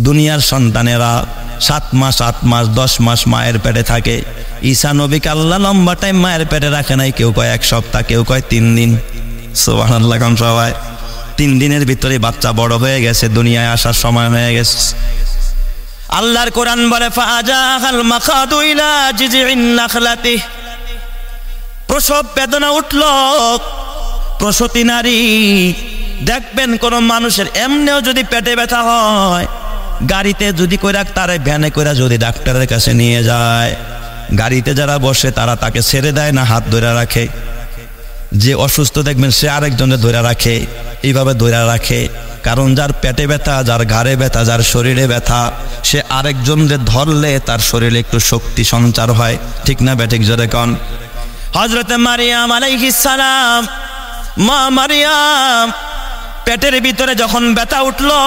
দুনিয়ার সন্তানেরা 7 মাস 8 মাস 10 মাস মায়ের পেটে থাকে। ঈসা নবীকে আল্লাহ লম্বা টাইম মায়ের পেটে রাখে নাই, কেউ কয় 1 সপ্তাহ, কেউ কয় 3 দিন। সুবহানাল্লাহ। কোন সবাই 3 দিনের ভিতরে বাচ্চা বড় হয়ে গেছে, দুনিয়ায় আসার সময় হয়ে গেছে। আল্লাহর কোরআন বলে ফাজাহাল মাখাদু ইলা জিজিন নাখলাতি, প্রসব বেদনা উঠল। প্রসূতি নারী দেখবেন কোন মানুষের এমনিও যদি পেটে ব্যথা হয়, গাড়িতে যদি কইরা তারে ভ্যানে কইরা যদি ডাক্তারের কাছে নিয়ে যায়, গাড়িতে যারা বসে তারা তাকে ছেড়ে দেয় না, হাত ধরে রাখে। যে অসুস্থ দেখবেন সে আরেকজনের ধরে রাখে, এইভাবে ধরে রাখে। কারণ যার পেটে ব্যথা, যার ঘাড়ে ব্যথা, যার শরীরে ব্যথা, সে আরেকজনকে ধরলে তার শরীরে একটু শক্তি সঞ্চার হয়। ঠিক না বেঠিক জোরে কন? হযরতে মারিয়াম আলাইহিস সালাম, মা মারিয়াম পেটের ভিতরে যখন ব্যথা উঠলো,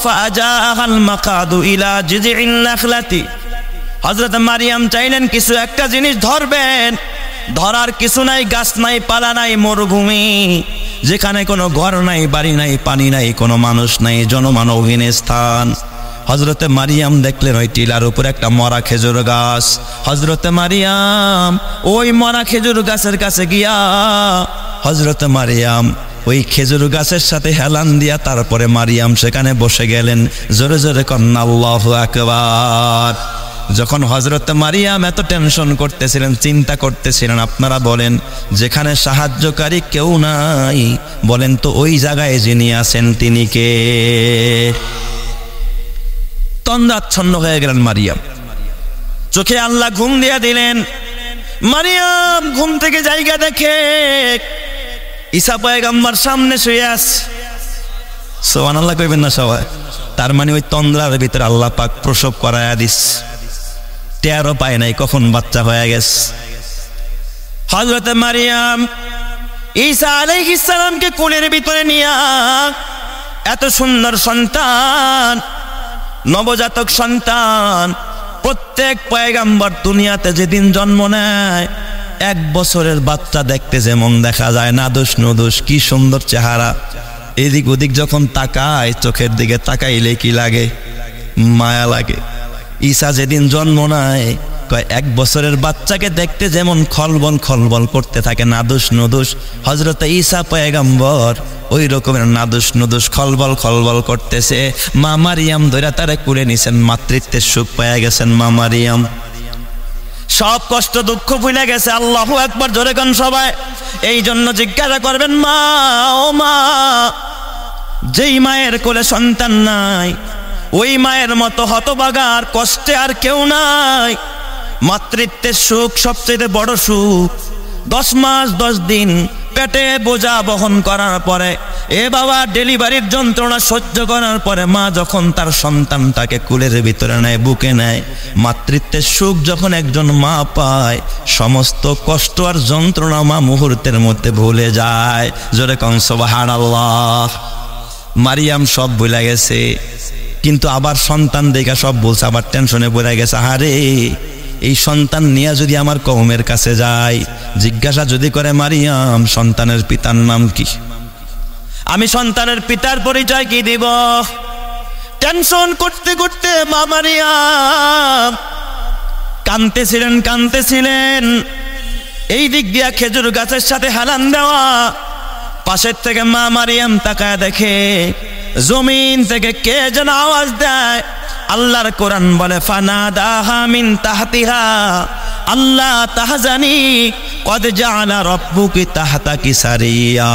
ফাজাহাল মাকাদু ইলা জিজিন নাখলাতি, হযরতে মারিয়াম চাইলেন কিছু একটা জিনিস ধরবেন। ধরার কিছু নাই, গাছ নাই, পালা নাই, মরুভূমি, যেখানে কোনো ঘর নাই, বাড়ি নাই, পানি নাই, কোনো মানুষ নাই, জনমানবহীন স্থান। হযরতে মারিয়াম দেখলেন ওই টিলার উপর একটা মরা খেজুর গাছ। হযরতে মারিয়াম ওই মরা খেজুর গাছের কাছে গিয়া হযরতে মারিয়াম ওই খেজুর গাছের সাথে হেলান দিয়া তারপরে মারিয়াম সেখানে বসে গেলেন। জোরে জোরে কন্না আল্লাহু আকবার। যখন হযরতে মারিয়াম এত টেনশন করতেছিলেন, চিন্তা করতেছিলেন, আপনারা বলেন যেখানে সাহায্যকারী কেউ নাই, বলেন তো ওই জায়গায় যিনি আছেন তিনি কে? তন্দ্রাচ্ছন্ন হয়ে গেলেন মারিয়াম। চোখে আল্লাহ ঘুম দিয়া দিলেন। মারিয়াম ঘুম থেকে জায়গা দেখে ঈসা পয়গম্বর সামনে শুয়ে আছে। সুবহানাল্লাহ কইবেন না সবাই? তার মানে ওই তন্দ্রার ভিতরে আল্লাহ পাক প্রসব করায়া দিস, টেরও পায় নাই কখন বাচ্চা হয়ে গেছে। হযরতে মারিয়াম ঈসা আলাইহিস সালামকে কোলের ভিতরে নিয়া এত সুন্দর সন্তান, নবজাতক সন্তান, প্রত্যেক পয়গম্বর দুনিয়াতে যেদিন জন্ম নেয় 1 বছরের বাচ্চা দেখতে যেমন দেখা যায়, নাদুস নুদুস, কি সুন্দর চেহারা। এদিক ওদিক যখন তাকায়, চোখের দিকে তাকাইলে কি লাগে? মায়া লাগে। ঈসা যেদিন জন্ম নেয়, 1 বছরের বাচ্চাকে দেখতে যেমন খলবল খলবল করতে থাকে, নাদুস নুদুস, হযরতে ঈসা পয়গম্বর ওই রকমের নাদুস নুদুস খলবল খলবল করতেছে। মা মারিয়াম ধরে তারে কুলে নিছেন, মাতৃত্বের সুখ পেয়ে গেছেন মা মারিয়াম। সব কষ্ট দুঃখ ভুলে গেছে। আল্লাহু আকবার, জোরে গান সবাই। এই জন্য জিজ্ঞাসা করবেন, মা ও মা, যেই মায়ের কোলে সন্তান নাই, ওই মায়ের মতো হতভাগার কষ্টে আর কেউ নাই। মাতৃত্বের সুখ সবচেয়ে বড় সুখ। 10 মাস 10 দিন পেটে বোঝা বহন করার পরে, এ বাবা ডেলিভারির যন্ত্রণা সহ্য করার পরে মা যখন তার সন্তানটাকে কুলের ভিতরে নেয়, বুকে নেয়, মাতৃত্বের সুখ যখন একজন মা পায়, সমস্ত কষ্ট আর যন্ত্রণা মা মুহূর্তের মধ্যে ভুলে যায়। জোরে কন সুবহানাল্লাহ। মারিয়াম সব ভুলে গেছে, কিন্তু আবার সন্তান দেখা সব বলছে, আবার টেনশনে পড়ে গেছে। আরে এই সন্তান নিয়ে যদি আমার কওমের কাছে যাই, জিজ্ঞাসা যদি করে মারিয়াম সন্তানের পিতার নাম কি, আমি সন্তানের পিতার পরিচয় কি দিব? টেনশন করতে করতে মা মারিয়াম কাঁদতেছিলেন। এই দিক দিয়া খেজুর গাছের সাথে হেলান দেওয়া, পাশের থেকে মা মারিয়াম তাকায় দেখে জমিন থেকে কে যেন আওয়াজ দেয়। আল্লাহর কোরআন বলে ফানাদাহা মিন তাহতিহা আল্লাহ তাহজানি কদ জাআলা রাব্বুকি তাহতাকি সারিয়া।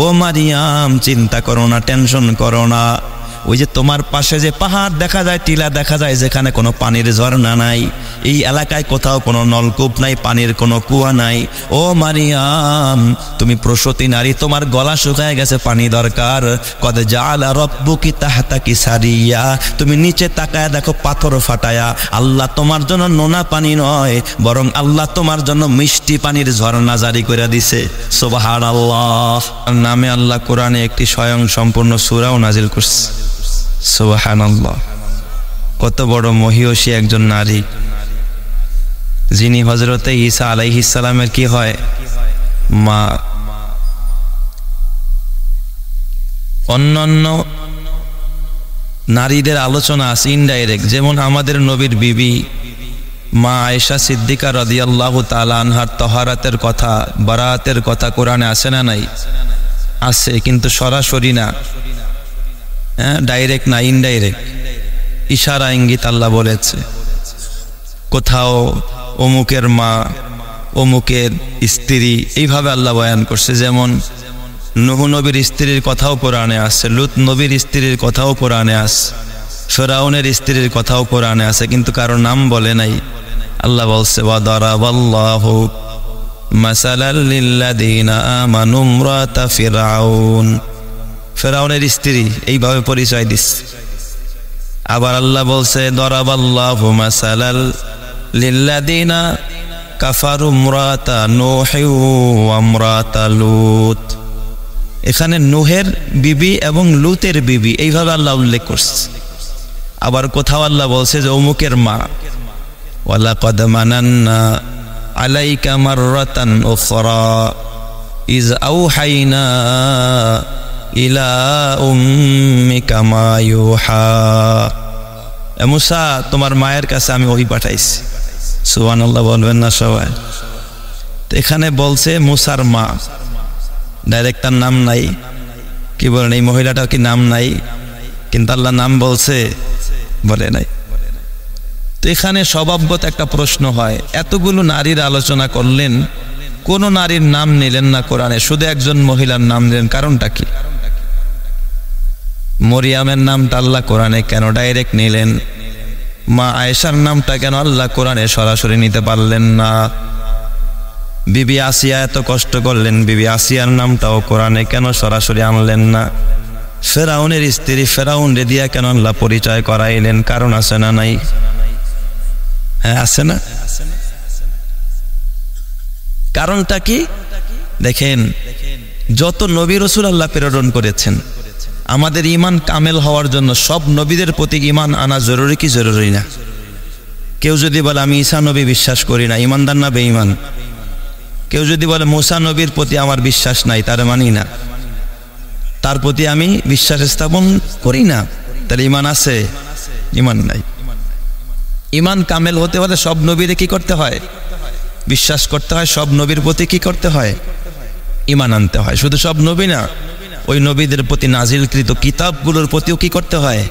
ও মারিয়াম, চিন্তা করো না, টেনশন করো না। ওই যে তোমার পাশে যে পাহাড় দেখা যায়, টিলা দেখা যায়, যেখানে কোনো পানির ঝর্ণা নাই, এই এলাকায় কোথাও কোনো নলকূপ নাই, পানির কোনো কুয়া নাই। ও মারিয়াম, তুমি প্রসূতি নারী, তোমার গলা শুকায় গেছে, পানি দরকার। কদ জাআলা রাব্বুকি তাহতাকি সারিয়া, তুমি নিচে তাকায় দেখো পাথর ফাটায়া। আল্লাহ তোমার জন্য নোনা পানি নয়, বরং আল্লাহ তোমার জন্য মিষ্টি পানির ঝর্ণা জারি করে দিছে। সুবহানাল্লাহ। নামে আল্লাহ কোরআনে একটি স্বয়ং সম্পূর্ণ সূরাও নাজিল করছে। সুবহানাল্লাহ। কত বড় মহিয়সী একজন নারী, যিনি হযরতে ঈসা আলাইহিস সালামের কি হয়? মা। অন্যান্য নারীদের আলোচনা আছে ইনডাইরেক্ট, যেমন আমাদের নবীর বিবি মা আয়েশা সিদ্দিকা রাদিয়াল্লাহু তাআলা আনহার তহারাতের কথা, বারাতের কথা কোরআনে আছে না নাই? আছে, কিন্তু সরাসরি না, ডাইরেক্ট না, ইনডাইরেক্ট, ইশারা ইঙ্গিত আল্লাহ বলেছে। কোথাও অমুকের মা, অমুকের স্ত্রী, এইভাবে আল্লাহ বয়ান করছে। যেমন নূহ নবীর স্ত্রীর কথাও কোরআনে আছে, লূত নবীর স্ত্রীর কথাও কোরআনে আছে, ফিরআউনের স্ত্রীর কথাও কোরআনে আছে, কিন্তু কারো নাম বলে নাই। আল্লাহ বলছে ওয়া দারাবাল্লাহু মাসালাল লিল্লাযিনা আমানু ইমরাতা ফিরআউন, ফিরআউনের স্ত্রী এইভাবে পরিচয় দিচ্ছে। আবার আল্লাহ বলছে দারাবাল্লাহু মাসালাল লিল্লাযিনা কাফারু ইমরাতা নূহি ওয়া ইমরাতা লূত। এখানে নূহের বিবি এবং লূতের বিবি এইভাবে আল্লাহ উল্লেখ করছে। আবার কোথাও আল্লাহ বলছে যে অমুকের মা, ওয়ালাকাদ মানান্না আলাইকা মাররাতান উখরা ইজ আওহাইনা ইলা উম্মিকা মা ইউহা। মুসা, তোমার মায়ের কাছে আমি ওহী পাঠাইছি। সুবহানাল্লাহ বলবেন না সবাই? তো এখানে বলছে মুসার মা, ডাইরেক্ট তার নাম নাই। কি বলেন, এই মহিলাটার কি নাম নাই? কিন্তু আল্লাহ নাম বলছে, বলে নাই। তো এখানে স্বভাবগত একটা প্রশ্ন হয়, এতগুলো নারীর আলোচনা করলেন, কোন নারীর নাম নিলেন না কোরআনে, শুধু একজন মহিলার নাম নিলেন, কারণটা কি? মরিয়ামের নামটা আল্লাহ কোরআনে কেন ডাইরেক্ট নিলেন? মা আয়েশার নামটা কেন আল্লাহ কোরআনে সরাসরি নিতে পারলেন না? বিবি আসিয়া এত কষ্ট করলেন, বিবি আসিয়ার নামটাও কোরআনে কেন সরাসরি আনলেন না? ফেরাউনের স্ত্রী ফেরাউন রে দিয়া কেন আল্লাহ পরিচয় করাইলেন? কারণ আছে না নাই? হ্যাঁ, আছে না? কারণটা কি? দেখেন, যত নবী রাসূল আল্লাহ প্রেরণ করেছেন, আমাদের ঈমান কামেল হওয়ার জন্য সব নবীদের প্রতি ঈমান আনা জরুরি কি জরুরি না? কেউ যদি বলে আমি ঈসা নবী বিশ্বাস করি না, ঈমানদার না বেঈমান? কেউ যদি বলে মুসা নবীর প্রতি আমার বিশ্বাস নাই, তার মানি না, তার প্রতি আমি বিশ্বাস স্থাপন করি না, তাহলে ঈমান আছে? ঈমান নাই। ঈমান কামেল হতে হলে সব নবীরে কি করতে হয়? বিশ্বাস করতে হয়। সব নবীর প্রতি কি করতে হয়? ঈমান আনতে হয়। শুধু সব নবী না, ওই নবীদের প্রতি নাজিলকৃত কিতাবগুলোর প্রতিও কি করতে হয়?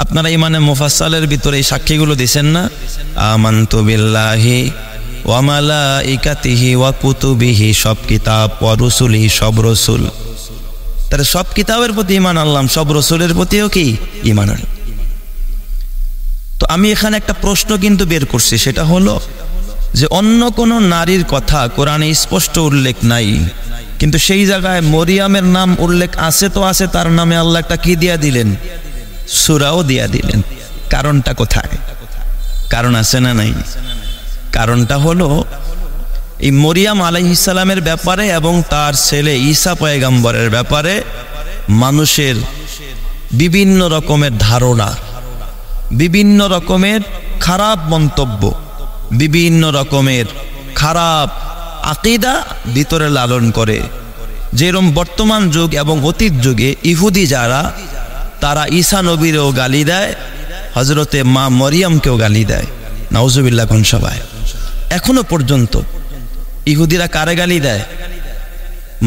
আপনারা ঈমানে মুফাসসালের ভিতরে এই সাক্ষীগুলো দিছেন না? আমানতু বিল্লাহি ওয়া মালাইকাতিহি ওয়া কুতুবিহি, সব কিতাব, ওয়া রুসুলিহি, সব রসুল। তাহলে সব কিতাবের প্রতি ঈমান আনলাম, সব রসুলের প্রতিও কি ঈমান আনলাম। তো আমি এখানে একটা প্রশ্ন কিন্তু বের করছি, সেটা হলো যে অন্য কোন নারীর কথা কোরআনে স্পষ্ট উল্লেখ নাই, কিন্তু সেই জায়গায় মরিয়ামের নাম উল্লেখ আছে তো আছে, তার নামে আল্লাহ একটা কি দিয়া দিলেন? সূরাও দিয়া দিলেন। কারণটা কোথায়? কারণ আছে না নাই? কারণটা হলো এই মরিয়াম আলাইহিস সালামের ব্যাপারে এবং তার ছেলে ঈসা পয়গম্বরের ব্যাপারে মানুষের বিভিন্ন রকমের ধারণা, বিভিন্ন রকমের খারাপ মন্তব্য, বিভিন্ন রকমের খারাপ আকীদা ভিতরে লালন করে। যেরকম বর্তমান যুগ এবং অতীত যুগে ইহুদি যারা, তারা ঈসা নবীরও গালি দেয়, হযরতে মা মরিয়মকেও গালি দেয়। নাউজুবিল্লাহ কোন সবাই। এখনো পর্যন্ত ইহুদিরা কারে গালি দেয়?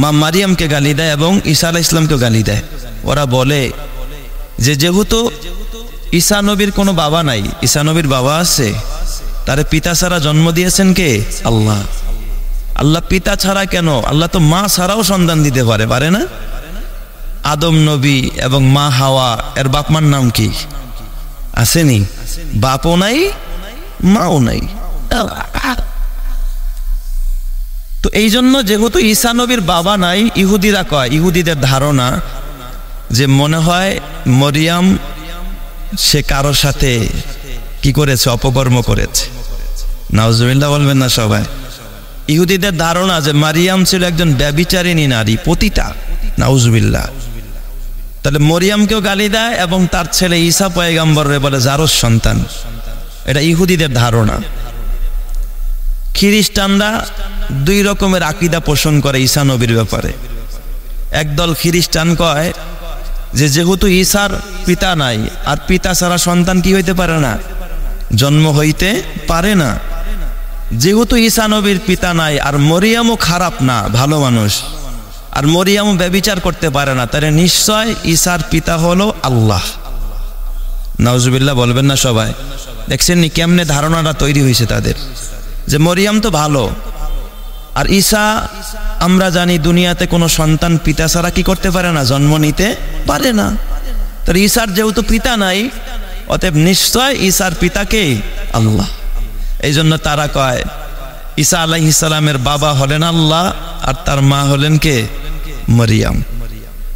মা মারিয়ামকে গালি দেয় এবং ঈসা আলাইহিস সালামকেও গালি দেয়। ওরা বলে যে যেহেতু ঈসা নবীর কোনো বাবা নাই, ঈসা নবীর বাবা আছে, তারে পিতা ছাড়া জন্ম দিয়েছেন কে? আল্লাহ। আল্লাহ পিতা ছাড়া কেন? আল্লাহ তো মা ছাড়াও সন্তান দিতে পারে না? আদম নবী এবং মা হাওয়া, এর বাপ মার নাম কি? আসেনি? বাপও নাই, মাও নাই। তো এই জন্য যেহেতু ঈসা নবীর বাবা নাই, ইহুদিরা কয়, ইহুদিদের ধারণা যে মনে হয় মরিয়াম সে কারোর সাথে কি করেছে? অপকর্ম করেছে। নাউজুবিল্লাহ বলবেন না সবাই? ইহুদিদের ধারণা যে মারিয়াম ছিল একজন ব্যভিচারিণী নারী, পতিতা। নাউজুবিল্লাহ। তাহলে মরিয়ামকেও গালি দেয় এবং তার ছেলে ঈসা পয়গম্বররে বলে জারজ সন্তান। এটা ইহুদিদের ধারণা। খ্রিস্টানরা দুই রকমের আকীদা পোষণ করে ঈসা নবীর ব্যাপারে। একদল খ্রিস্টান কয় যে যেহেতু ঈসার পিতা নাই, আর পিতা ছাড়া সন্তান কি হইতে পারে না, জন্ম হইতে পারে না। যেহেতু ঈসা নবীর পিতা নাই, আর মরিয়ামও খারাপ না, ভালো মানুষ, আর মরিয়ামও ব্যভিচার করতে পারে না, তাহলে নিশ্চয় ঈসার পিতা হলো আল্লাহ। নাউজুবিল্লাহ বলবেন না সবাই? দেখছেন নি কেমনে ধারণাটা তৈরি হয়েছে তাদের, যে মরিয়াম তো ভালো, আর ঈসা আমরা জানি দুনিয়াতে কোনো সন্তান পিতা ছাড়া কি করতে পারে না, জন্ম নিতে পারে না। তার ঈসার যেহেতু পিতা নাই, অতএব নিশ্চয় ঈসার পিতাকে আল্লাহ। এই জন্য তারা কয় ঈসা আলাইহিস সালামের বাবা হলেন আল্লাহ, আর তার মা হলেন কে, মরিয়াম।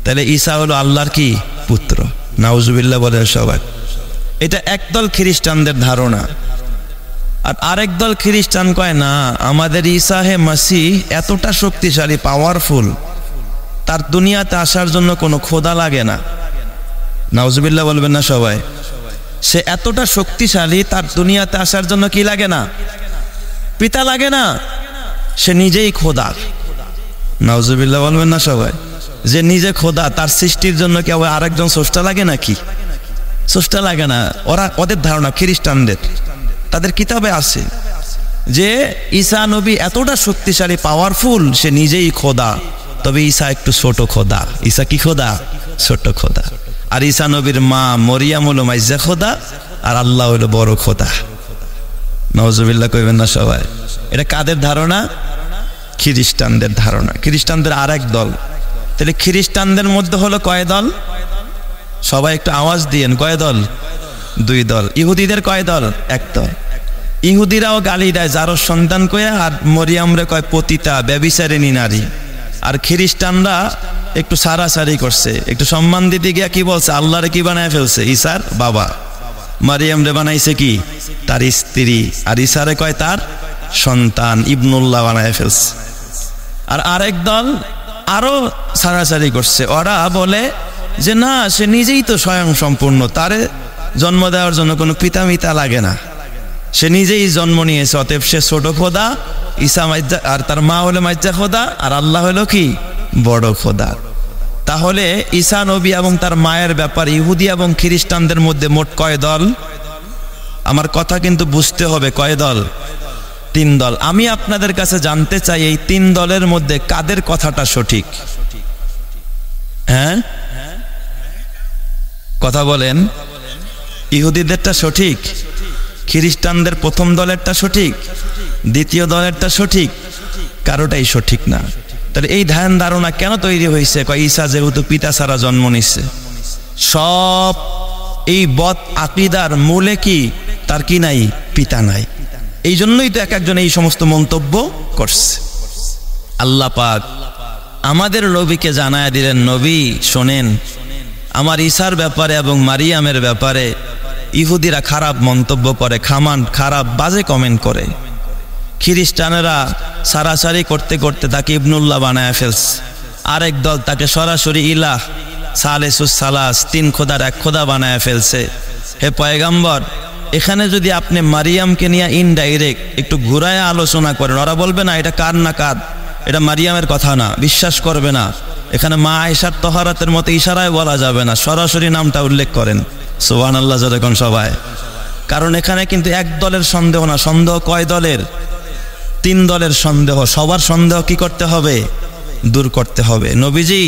তাহলে ঈসা হলো আল্লাহর কি পুত্র। নাউজুবিল্লাহ বলেন সবাই। এটা একদল খ্রিস্টানদের ধারণা। আর আরেক দল খ্রিস্টান কয় না, আমাদের ঈসা হে মাসিহ এতটা শক্তিশালী, পাওয়ারফুল, তার দুনিয়াতে আসার জন্য কোনো খোদা লাগে না। নাউজুবিল্লাহ বলবেন না সবাই? সে এতটা শক্তিশালী, তার দুনিয়াতে আসার জন্য কি লাগে না, পিতা লাগে না, সে নিজেই খোদা। নাউজুবিল্লাহ বলবেন না সবাই? যে নিজে খোদা, তার সৃষ্টির জন্য কি আরেকজন স্রষ্টা লাগে নাকি? স্রষ্টা লাগে না। ওদের ধারণা খ্রিস্টানদের, তাদের কিতাবে আছে যে ঈসা নবী এতটা শক্তিশালী, পাওয়ারফুল, সে নিজেই খোদা। তবে ঈসা একটু ছোট খোদা। ঈসা কি খোদা? ছোট খোদা। আর ঈসা নবীর মা মরিয়াম হলো মাইজা খোদা, আর আল্লাহ হলো বড় খোদা। নাউজুবিল্লাহ কইবেন না সবাই? এটা কাদের ধারণা? খ্রিস্টানদের ধারণা। খ্রিস্টানদের আর এক দল। তাহলে খ্রিস্টানদের মধ্যে হলো কয় দল? সবাই একটু আওয়াজ দিয়েন, কয় দল? দুই দল। ইহুদিদের কয় দল? এক দল। ইহুদিরাও গালি দেয় যারো সন্তান কয়ে, আর মরিয়ামরে কয় পতিতা, ব্যভিচারিণী নারী। আর খ্রিস্টানরা একটু সারাসারি করছে, একটু সম্মান দিতে গিয়া কি বলছে, আল্লাহরে কি বানায় ফেলছে, ঈসার বাবা। মারিয়ামরে বানাইছে কি, তার স্ত্রী, আর ঈসারে কয় তার সন্তান, ইবনুল্লাহ বানায় ফেলছে। আর আরেক দল আরো সারাসারি করছে, ওরা বলে যে না, সে নিজেই তো স্বয়ং সম্পূর্ণ, তারে জন্ম দেওয়ার জন্য কোনো পিতা মিতা লাগে না, সে নিজেই জন্ম নিয়েছে, অতএব সে ছোট খোদা। ঈসা মাইজা, আর তার মা হলো মাইজা খোদা, আর আল্লাহ হলো কি বড় খোদা। তাহলে ঈসা নবী এবং তার মায়ের ব্যাপার ইহুদি এবং খ্রিস্টানদের মধ্যে মোট কয় দল? আমার কথা কিন্তু বুঝতে হবে, কয় দল? তিন দল। আমি আপনাদের কাছে জানতে চাই, এই তিন দলের মধ্যে কাদের কথাটা সঠিক? হ্যাঁ, কথা বলেন। ইহুদিদেরটা সঠিক, খ্রিস্টানদের প্রথম দলেরটা সঠিক, দ্বিতীয় দলেরটা সঠিক, কারোটাই সঠিক না। তাহলে এই ধ্যান ধারণা কেন তৈরি হয়েছে? ঈসা যেহেতু পিতা ছাড়া জন্ম নিচ্ছে। সব এই বদ আকীদার মূলে কি, তার কি নাই, পিতা নাই। এই জন্যই তো এক একজন এই সমস্ত মন্তব্য করছে। আল্লাহ পাক আমাদের নবীকে জানায় দিলেন, নবী শোনেন, আমার ঈসার ব্যাপারে এবং মারিয়ামের ব্যাপারে ইহুদিরা খারাপ মন্তব্য করে, খারাপ বাজে কমেন্ট করে। খ্রিস্টানেরা সারাসারি করতে করতে তাকে ইবনুল্লাহ বানায় ফেলছে। আরেক দল তাকে সরাসরি ইলাহ, সালেসুস সালাস, তিন খোদার এক খোদা বানায় ফেলছে। হে পয়গম্বর, এখানে যদি আপনি মারিয়ামকে নিয়ে ইনডাইরেক্ট একটু ঘুরায় আলোচনা করেন, ওরা বলবে না এটা কার না কাদ, এটা মারিয়ামের কথা না, বিশ্বাস করবে না। এখানে মা আয়েশার তহারাতের মতো ইশারায় বলা যাবে না, সরাসরি নামটা উল্লেখ করেন। সুবহানাল্লাহ যখন সবাই। কারণ এখানে কিন্তু এক দলের সন্দেহ না, সন্দেহ কয় দলের? তিন দলের সন্দেহ। সবার সন্দেহ কি করতে হবে? দূর করতে হবে। নবীজি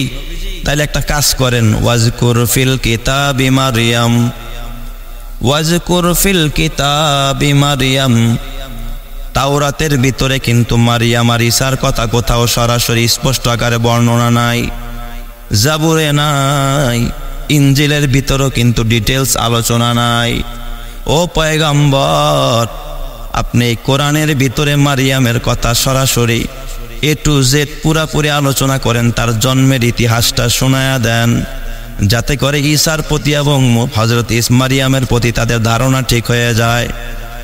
তাইলে একটা কাজ করেন, ওয়াজকুর ফিল কিতাবি মারিয়াম, ওয়াজকুর ফিল কিতাবি মারিয়াম। তাওরাতের ভিতরে কিন্তু মারিয়াম আর ঈসার কথা কোথাও সরাসরি স্পষ্ট আকারে বর্ণনা নাই, জাবুরে নাই, ইনজিলের ভিতরেও কিন্তু ডিটেলস আলোচনা নাই। ও পয়গম্বর, আপনি কোরআনের ভিতরে মারিয়ামের কথা সরাসরি এ টু জেড পুরাপুরি আলোচনা করেন, তার জন্মের ইতিহাসটা শোনায়া দেন, যাতে করে ঈসার প্রতি এবং হযরত মারিয়ামের প্রতি তাদের ধারণা ঠিক হয়ে যায়।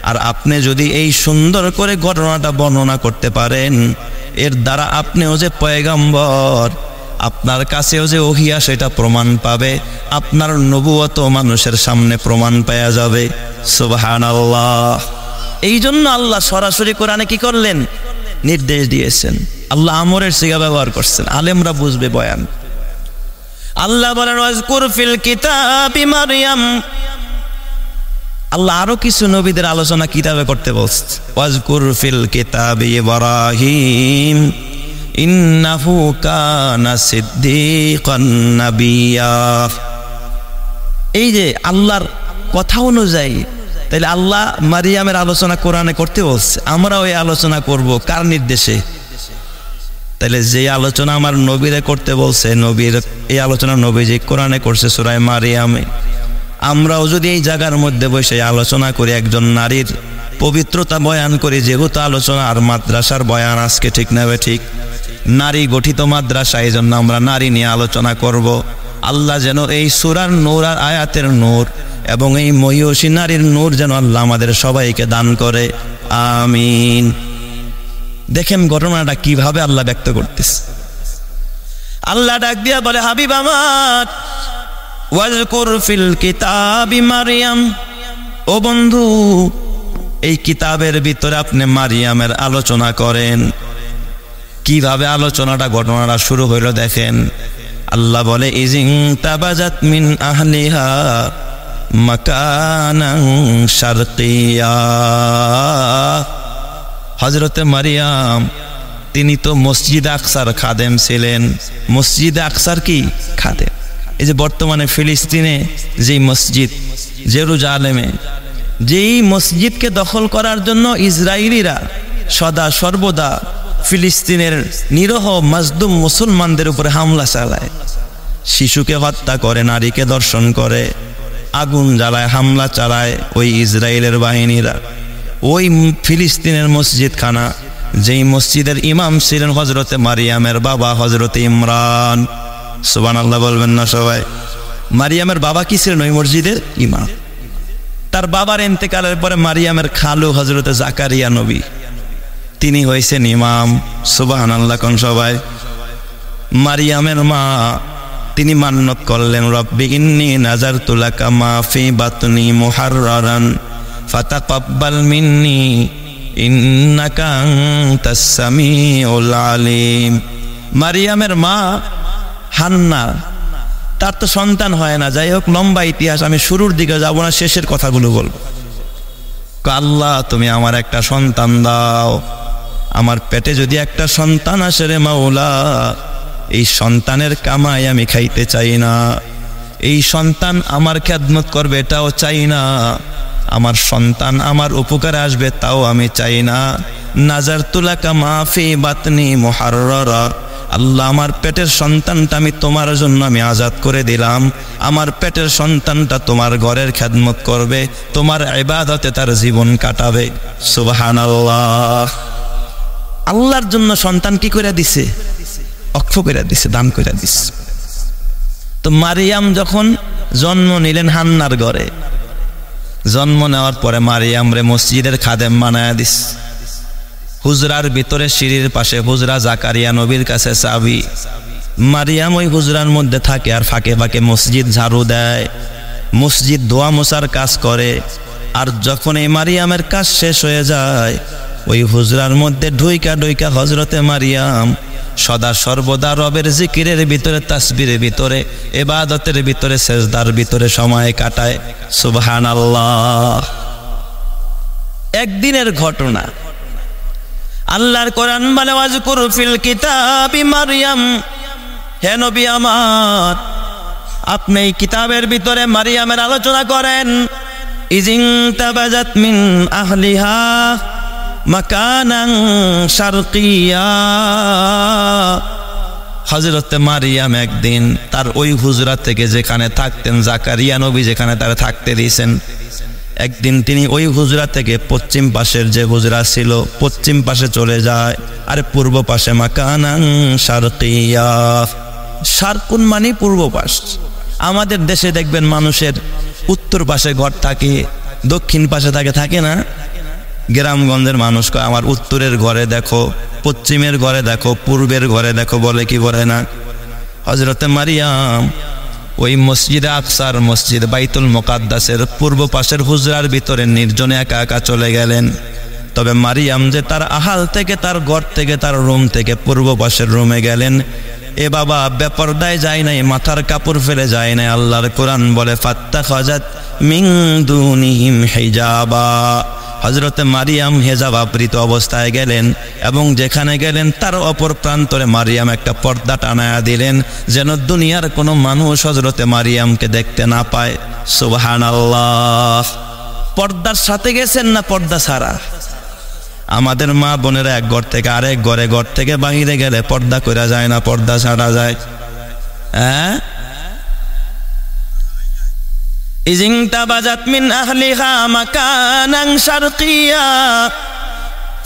আর আপনি যদি এই সুন্দর করে ঘটনাটা বর্ণনা করতে পারেন, এর দ্বারা আপনিও যে পয়গম্বর, আপনার কাছেও যে ওহী সেটা প্রমাণ পাবে, আপনার নবুয়ত মানুষের সামনে প্রমাণ পাওয়া যাবে। সুবহানাল্লাহ। এই জন্য আল্লাহ সরাসরি কোরআনে কি করলেন? নির্দেশ দিয়েছেন। আল্লাহ আমরের সিগা ব্যবহার করছেন, আলেমরা বুঝবে বয়ান। আল্লাহ বলেন ওয়াজকুর ফিল কিতাবি মারইয়াম। আল্লাহ আরো কিছু নবীদের আলোচনা কিতাবে করতে বলছে। ওয়াজকুর ফিল কিতাবি ইব্রাহিম ইন্নাহু কানা সিদ্দীকান নাবিয়্যা। এই যে আল্লাহর কথা অনুযায়ী তাহলে আল্লাহ মারিয়ামের আলোচনা কোরআনে করতে বলছে, আমরাও এই আলোচনা করব কার নির্দেশে? তাহলে যে আলোচনা আমার নবীরে করতে বলছে, নবীর এই আলোচনা নবী যে কোরআনে করছে সূরা মারিয়ামে, আমরাও যদি এই জায়গার মধ্যে বসে আলোচনা করি, একজন নারীর পবিত্রতা বয়ান করি, যেহেতু আলোচনা আর মাদ্রাসার বয়ান আজকে ঠিক নেবে ঠিক নারী গঠিত মাদ্রাসা, এই জন্য আমরা নারী নিয়ে আলোচনা করব। আল্লাহ যেন এই সূরার নূর আর আয়াতের নূর এবং এই মহিষী নারীর নূর যেন আল্লাহ আমাদের সবাইকে দান করে, আমিন। দেখেন ঘটনাটা কিভাবে আল্লাহ ব্যক্ত করতেছে। আল্লাহ ডাক দিয়া বলে, হাবিব আমার, ওয়াজকুর ফিল কিতাবি মারইয়াম, ও বন্ধু এই কিতাবের ভিতরে আপনি মারিয়ামের আলোচনা করেন। কিভাবে আলোচনাটা ঘটনাটা শুরু হইল দেখেন। আল্লাহ বলে, ইজিং তাবাজাত মিন আহলিহা মাকানান শারকিয়া। হযরতে মারিয়াম তিনি তো মসজিদ আকসার খাদেম ছিলেন। মসজিদ আকসার কি খাদেম? এই যে বর্তমানে ফিলিস্তিনে যেই মসজিদ, জেরুজালেমে যেই মসজিদকে দখল করার জন্য ইসরায়েলিরা সদা সর্বদা ফিলিস্তিনের নিরহ মাজলুম মুসলমানদের উপরে হামলা চালায়, শিশুকে হত্যা করে, নারীকে ধর্ষণ করে, আগুন জ্বালায়, হামলা চালায় ওই ইসরায়েলের বাহিনীরা। ওই ফিলিস্তিনের মসজিদ খানা, যেই মসজিদের ইমাম ছিলেন হযরতে মারিয়ামের বাবা হযরতে ইমরান। সুবহানাল্লাহ বলবেন না সবাই? মারিয়ামের বাবা কি ছিলেন? ওই মসজিদের ইমাম। তার বাবার ইন্তেকালের পরে মারিয়ামের খালু হযরতে জাকারিয়া নবী, তিনি হয়েছেন ইমাম। সুবহানাল্লাহ কোন সবাই? মারিয়ামের মা তিনি মান্নত করলেন, রব্বি ইন্নী নাযারতু লাকা মা ফি বাতনি মুহাররারান ফাতাকাব্বাল মিন্নি ইন্নাকা আনতাস সামিউল আলিম। মারিয়ামের মা হান্না, তার তো সন্তান হয় না। যাই হোক, লম্বা ইতিহাস, আমি শুরুর দিকে যাব না, শেষের কথাগুলো বলবো। আল্লাহ তুমি আমার একটা সন্তান দাও, আমার পেটে যদি একটা সন্তান আসে রে মাওলা, এই সন্তানের কামাই আমি খাইতে চাই না, এই সন্তান আমার খেদমত করবে এটাও চাই না, আমার সন্তান আমার উপকারে আসবে তাও আমি চাই না। নাযারতু লাকা মা ফি বাতনি মুহাররারা, আল্লাহ আমার পেটের সন্তানটা আমি তোমার জন্য আমি আজাদ করে দিলাম। আমার পেটের সন্তানটা তোমার ঘরের খেদমত করবে, তোমার ইবাদতে তার জীবন কাটাবে। সুবহানাল্লাহ। আল্লাহর জন্য সন্তান কি করে দিছে? অক্ষ করে দিছে, দান করে দিছে। তো মারিয়াম যখন জন্ম নিলেন হান্নার ঘরে, জন্ম নেওয়ার পরে মারিয়াম রে মসজিদের খাদেম বানায়া দিস। হুজরার ভিতরে সিঁড়ির পাশে হুজরা জাকারিয়া নবীর কাছে চাবি। মারিয়াম ওই হুজরার মধ্যে থাকে আর ফাঁকে ফাঁকে মসজিদ ঝাড়ু দেয়, মসজিদ ধোয়া মোছার কাজ করে। আর যখন এই মারিয়ামের কাজ শেষ হয়ে যায়, ওই হুজরার মধ্যে ঢুইকা ঢুইকা হযরতে মারিয়াম সদা সর্বদা রবের জিকিরের ভিতরে, তাসবিরের ভিতরে, ইবাদতের ভিতরে, সেজদার ভিতরে সময় কাটায়। সুবহানাল্লাহ। একদিনের ঘটনা। আল্লাহর কোরআন বলে, ওয়াজকুর ফিল কিতাবি মারইয়াম, হে নবী আমার আপনি এই কিতাবের ভিতরে মারিয়ামের আলোচনা করেন। ইজিং তাবাজাত মিন আহলিহা মাকানান শারকিয়া। হযরতে মারিয়াম একদিন তার ওই হুজরা থেকে, যেখানে থাকতেন জাকারিয়া নবী যেখানে তারা থাকতে দিয়েছেন, একদিন তিনি ওই হুজরা থেকে পশ্চিম পাশের যে হুজরা ছিল পশ্চিম পাশে চলে যায়, আর পূর্ব পাশে মাকানান শারকিয়া। শারকুন মানে পূর্ব পাশ। আমাদের দেশে দেখবেন মানুষের উত্তর পাশে ঘর থাকে, দক্ষিণ পাশে থাকে না? গ্রামগঞ্জের মানুষ কয় আমার উত্তরের ঘরে দেখো, পশ্চিমের ঘরে দেখো, পূর্বের ঘরে দেখো, বলে কি বলে না? হযরতে মারিয়াম ওই মসজিদে আকসার, মসজিদ বাইতুল মুকাদ্দাসের পূর্ব পাশের হুজরার ভিতরে নির্জনে একা একা চলে গেলেন। তবে মারিয়াম যে তার আহাল থেকে, তার ঘর থেকে, তার রুম থেকে পূর্ব পাশের রুমে গেলেন, এ বাবা বেপরদায় যায় নাই, মাথার কাপড় ফেলে যায় নাই। আল্লাহর কোরআন বলে ফাত্তাখাযাত মিন দুনিহিম হিজাবা। হযরতে মারিয়াম হেজাব আবৃত অবস্থায় গেলেন এবং যেখানে গেলেন তার অপর প্রান্তরে মারিয়াম একটা পর্দা টানায়া দিলেন, যেন দুনিয়ার কোনো মানুষ হযরতে মারিয়ামকে দেখতে না পায়। সুবহানাল্লাহ। পর্দার সাথে গেছেন না পর্দা ছাড়া? আমাদের মা বোনেরা এক ঘর থেকে আরেক ঘরে, ঘর থেকে বাহিরে গেলে পর্দা করা যায় না, পর্দা ছাড়া যায়? হ্যাঁ। ইজিনতাবাজাত মিন আহলিহা মাকানান শারকিয়া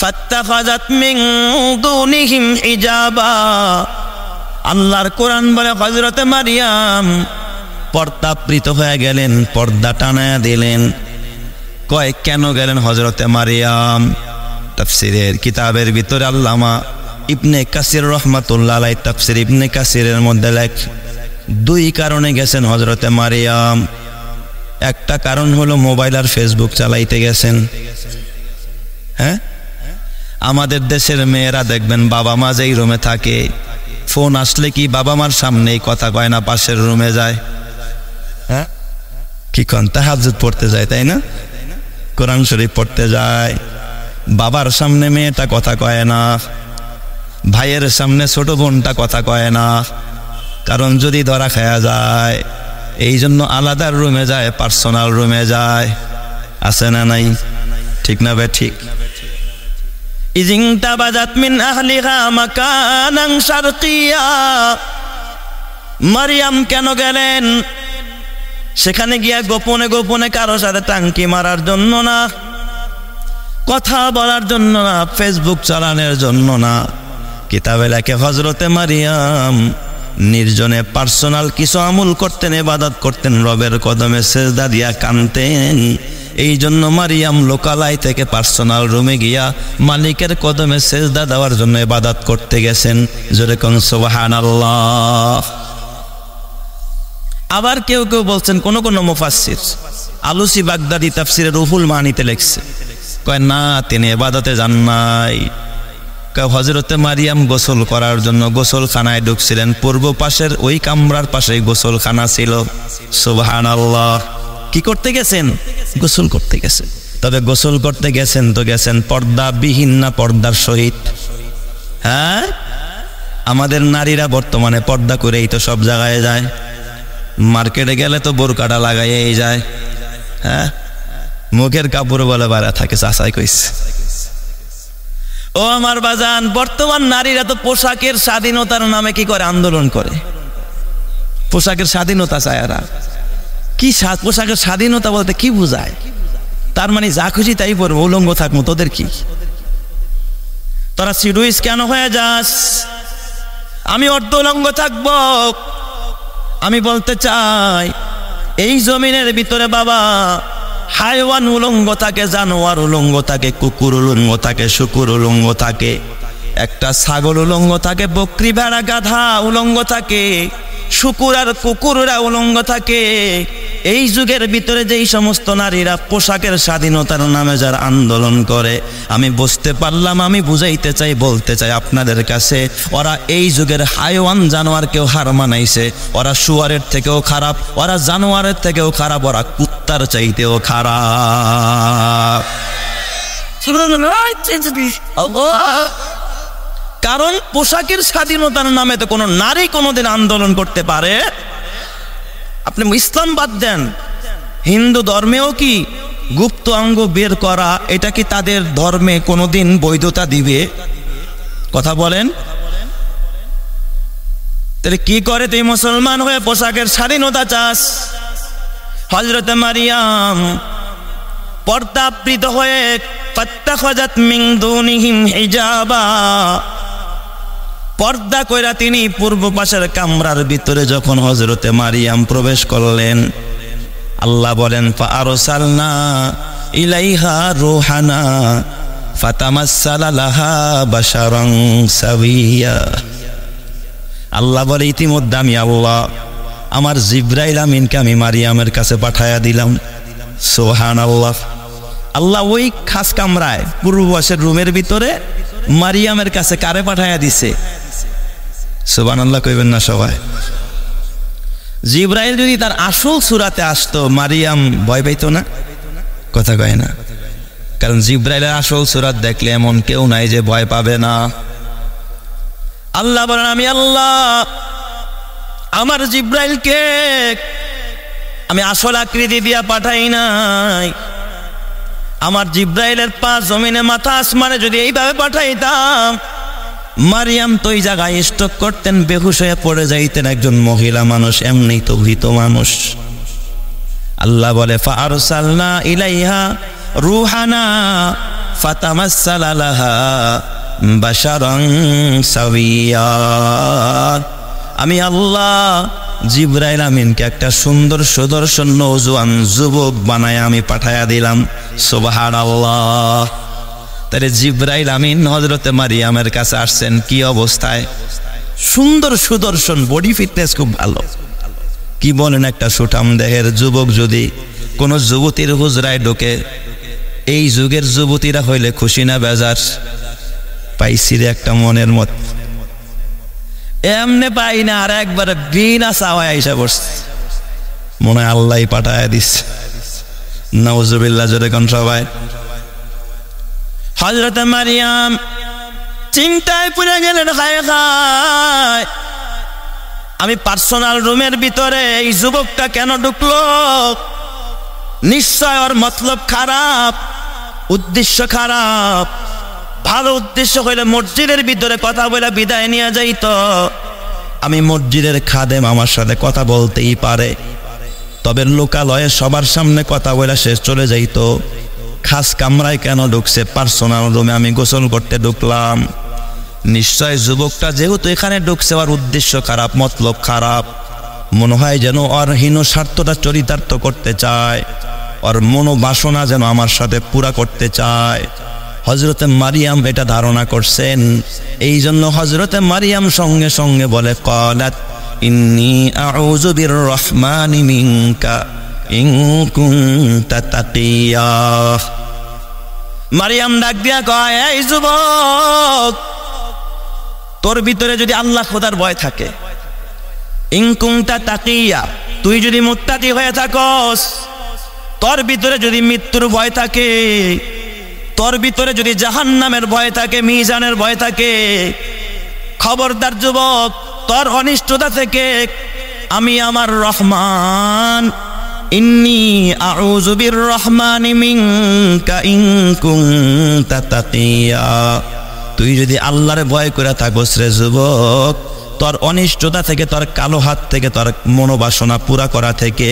ফাত্তাখাযাত মিন দুনিহিম হিজাবা। আল্লাহর কোরআন বলে হযরতে মারিয়াম পর্দাবৃত হয়ে গেলেন, পর্দা টানায়া দিলেন। কয় কেন গেলেন হযরতে মারিয়াম? তাফসীরের কিতাবের ভিতরে আল্লামা ইবনে কাসির রাহমাতুল্লাহ আলাইহি তাফসীর ইবনে কাসিরের মধ্যে লেখ, দুই কারণে গেছেন হযরতে মারিয়াম। একটা কারণ হলো মোবাইল আর ফেসবুক চালাইতে গেছেন। হ্যাঁ, আমাদের দেশের মেয়েরা দেখবেন বাবা মা যেই রুমে থাকে, ফোন আসলে কি বাবা মার সামনেই কথা কয় না, পাশের রুমে যায়। হ্যাঁ, কি কোন তাহাজ্জুদ পড়তে যায়, তাই না? কোরআন শরীফ পড়তে যায়। বাবার সামনে মেয়েটা কথা কয় না, ভাইয়ের সামনে ছোট বোনটা কথা কয় না, কারণ যদি ধরা খায়া যায়। এই জন্য আলাদা রুমে যায়, পার্সোনাল রুমে যায়। আছে না নাই? ঠিক না বে ঠিক? ইজিনতাবাজাত মিন আহলিহা মাকানান শারকিয়া। মারিয়াম কেন গেলেন সেখানে? গিয়া গোপনে গোপনে কারো সাথে টাঙ্কি মারার জন্য না, কথা বলার জন্য না, ফেসবুক চালানোর জন্য না। কিতাবে লেখে হযরতে মারিয়াম নির্জনে পার্সোনাল কিছু আমল করতেন, ইবাদত করতেন, রবের কদমে সেজদা দিয়া কাঁদতেন। এই জন্য মারিয়াম লোকালয় থেকে পার্সোনাল রুমে গিয়া মালিকের কদমে সেজদা দেওয়ার জন্য ইবাদত করতে গেছেন। জোরে কোন সুবহানাল্লাহ। আবার কেউ কেউ বলছেন, কোন কোন মুফাসসির, আলুসি বাগদাদি তাফসিরে রুহুল মানিতে লেখছে, কয় না তিনি ইবাদতে যান নাই। হযরতে মারিয়াম গোসল করার জন্য গোসলখানায় ঢুকছিলেন, পূর্ব পাশের ওই কামরার পাশেই গোসলখানা ছিল। সুবহানাল্লাহ। কি করতে গেছেন? গোসল করতে গেছেন। তবে গোসল করতে গেছেন তো গেছেন পর্দাবিহীন না পর্দার সহিত? হ্যাঁ, আমাদের নারীরা বর্তমানে পর্দা করেই তো সব জায়গায় যায়। মার্কেটে গেলে তো বোরকাটা লাগাইয়েই যায়। হ্যাঁ, মুখের কাপড় বলে বাড়া থাকে, চাচাই কইছে। ও আমার বাজান, বর্তমান নারীরা তো পোশাকের স্বাধীনতার নামে কি করে? আন্দোলন করে। পোশাকের স্বাধীনতা চায় এরা। কি পোশাকের স্বাধীনতা বলতে কি বোঝায়? তার মানে যা খুশি তাই পরবো, উলঙ্গ থাকবো, তোদের কি? তোরা সিডুইস কেন হয়ে যাস? আমি অর্ধ উলঙ্গ থাকবো? আমি বলতে চাই এই জমিনের ভিতরে বাবা হাইওয়ান উলঙ্গ থাকে, জানোয়ার উলঙ্গ থাকে, কুকুর উলঙ্গ থাকে, শুকুর উলঙ্গ থাকে, একটা ছাগল উলঙ্গ থাকে, বকরি ভেড়া গাধা উলঙ্গ থাকে, শুকুর আর কুকুররা উলঙ্গ থাকে। এই যুগের ভিতরে যেই সমস্ত নারীরা পোশাকের স্বাধীনতার নামে যারা আন্দোলন করে, আমি বুঝতে পারলাম, আমি বুঝাইতে চাই, বলতে চাই আপনাদের কাছে, ওরা এই যুগের হাইওয়ান জানোয়ারকেও হার মানাইছে। ওরা শুয়ারের থেকেও খারাপ, ওরা জানোয়ারের থেকেও খারাপ, ওরা কুত্তার চাইতেও খারাপ। কারণ পোশাকের স্বাধীনতার নামে তো কোনো নারী কোনোদিন আন্দোলন করতে পারে? আপনি ইসলাম বাদ দেন, হিন্দু ধর্মেও কি গুপ্ত অঙ্গ বের করা, এটা কি তাদের ধর্মে কোনোদিন বৈধতা দিবে? কথা বলেন। তাহলে কি করে তুই মুসলমান হয়ে পোশাকের স্বাধীনতা চাস? হযরতে মারিয়াম পর্দাবৃত হয়ে ফাত্তাখাযাত মিন দুনিহিম হিজাবা, পর্দা কইরা তিনি পূর্ব পাশের কামরার ভিতরে যখন হযরতে মারিয়াম প্রবেশ করলেন, আল্লাহ বলেন ফাআরসালনা ইলাইহা রূহানা ফাতামাসসালা লাহা বাশারান সাবিয়া। আল্লাহ বলে ইতিমধ্যে আমি আল্লাহ আমার জিবরাইল আমিনকে আমি মারিয়ামের কাছে পাঠায়া দিলাম। সুবহানাল্লাহ। আল্লাহ ওই খাস কামরায় পূর্ব পাশের রুমের ভিতরে মারিয়ামের কাছে কারে পাঠায়া দিছে? সুবহানাল্লাহ কইবেন না সবাই? জিবরাইল যদি তার আসল সূরাতে আসতো, মারিয়াম ভয় পাইতো না? কথা কয় না। কারণ জিবরাইলের আসল সূরাত দেখলে এমন কেউ নাই যে ভয় পাবে না। আল্লাহ বলেন, আমি আল্লাহ আমার জিবরাইলকে আমি আসল আকৃতি দিয়া পাঠাই নাই। আমার জিবরাইলের পা জমিনে, মাথা আসমানে যদি এইভাবে পাঠাইতাম, মারিয়াম তো এই জায়গায় স্ট্রোক করতেন, বেহুশ হয়ে পড়ে যাইতেন। একজন মহিলা মানুষ, এমনি তো ভীত মানুষ। আল্লাহ বলে, ফাআরসালনা ইলাইহা রূহানা ফাতামাসসালা লাহা বাশারান সাওয়িয়া। আমি আল্লাহ জিবরাইল আমিনকে একটা সুন্দর সুদর্শন নওজোয়ান যুবক বানায় আমি পাঠায়া দিলাম। সুবহানাল্লাহ। তাহলে জিবরাইল আমিন হযরতে মারিয়ামের কাছে আসছেন কি অবস্থায়? সুন্দর সুদর্শন, বডি ফিটনেস খুব ভালো। কি বলেন, একটা সুঠাম দেহের যুবক যদি কোন যুবতীর হুজরায় ঢোকে, এই যুগের যুবতীরা হইলে খুশি না বেজার? পাইছি রে একটা মনের মত, এমনে পাই না, আর একবার বিনা চাওয়ায় আইসা বসছে, মনে হয় আল্লাহ পাঠায় দিচ্ছে। নাউজুবিল্লাহ, জোরে কোন সবাই। হযরত মারিয়াম চিন্তায় পড়ে গেলেন, হায় হায়, আমি পার্সোনাল রুমের ভিতরে এই যুবকটা কেন ঢুকলো? নিশ্চয় ওর মতলব খারাপ, উদ্দেশ্য খারাপ। ভালো উদ্দেশ্য হইলে মসজিদের ভিতরে কথা বলে বিদায় নিয়ে যাইতো। আমি মসজিদের খাদেম, আমার সাথে কথা বলতেই পারে, তবে লোকালয়ে সবার সামনে কথা বলে সে চলে যাইতো। খাস কামরায় কেন ঢুকছে? পার্সোনাল রুমে আমি গোসল করতে ঢুকলাম। নিশ্চয় যুবকটা যেহেতু এখানে ঢুকছে, ওর উদ্দেশ্য খারাপ, মতলব খারাপ। মনে হয় যেন ওর হীন স্বার্থটা চরিতার্থ করতে চায়, ওর মনোবাসনা যেন আমার সাথে পুরা করতে চায়। হযরতে মারিয়াম এটা ধারণা করছেন। এই জন্য হযরতে মারিয়াম সঙ্গে সঙ্গে বলে, ক্বালাত ইন্নী আউযু বিররহমানি মিনকা ইন কুনতা তাকিয়া। মারিয়াম ডাক দিয়া কয়, এই যুবক, তোর ভিতরে যদি আল্লাহ খোদার ভয় থাকে, ইন কুনতা তাকিয়া, তুই যদি মুত্তাকি হয়ে থাকস, তোর ভিতরে যদি মৃত্যুর ভয় থাকে, তোর ভিতরে যদি জাহান্নামের ভয় থাকে, মিজানের ভয় থাকে, খবরদার যুবক, তোর অনিষ্টতা থেকে আমি আমার রহমান, ইন্নী আউযু বিররহমানি মিনকা ইন কুনতা তাকিয়া, তুই যদি আল্লাহর ভয় করে থাকস রে যুবক, তোর অনিষ্টতা থেকে, তোর কালো হাত থেকে, তোর মনোবাসনা পুরা করা থেকে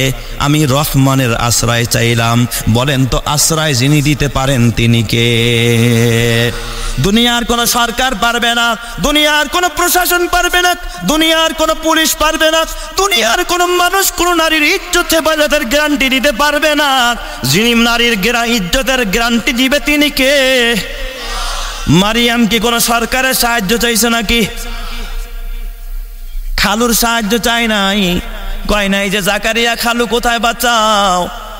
আমি রহমানের আশ্রয় চাইলাম। বলেন তো, আশ্রয় যিনি দিতে পারেন তিনি কে? দুনিয়ার কোন সরকার পারবে না, দুনিয়ার কোন প্রশাসন পারবে না, দুনিয়ার কোন পুলিশ পারবে না, দুনিয়ার কোন মানুষ কোন নারীর ইজ্জত হেফাজতের গ্যারান্টি দিতে পারবে না। যিনি নারীর ইজ্জতের গ্যারান্টি দিবে তিনি কে? মারিয়াম কি কোন সরকারের সাহায্য চাইছে নাকি? খালুর সাহায্য চাই নাই, কয় নাই যে জাকারিয়া খালু কোথায় বাঁচাও,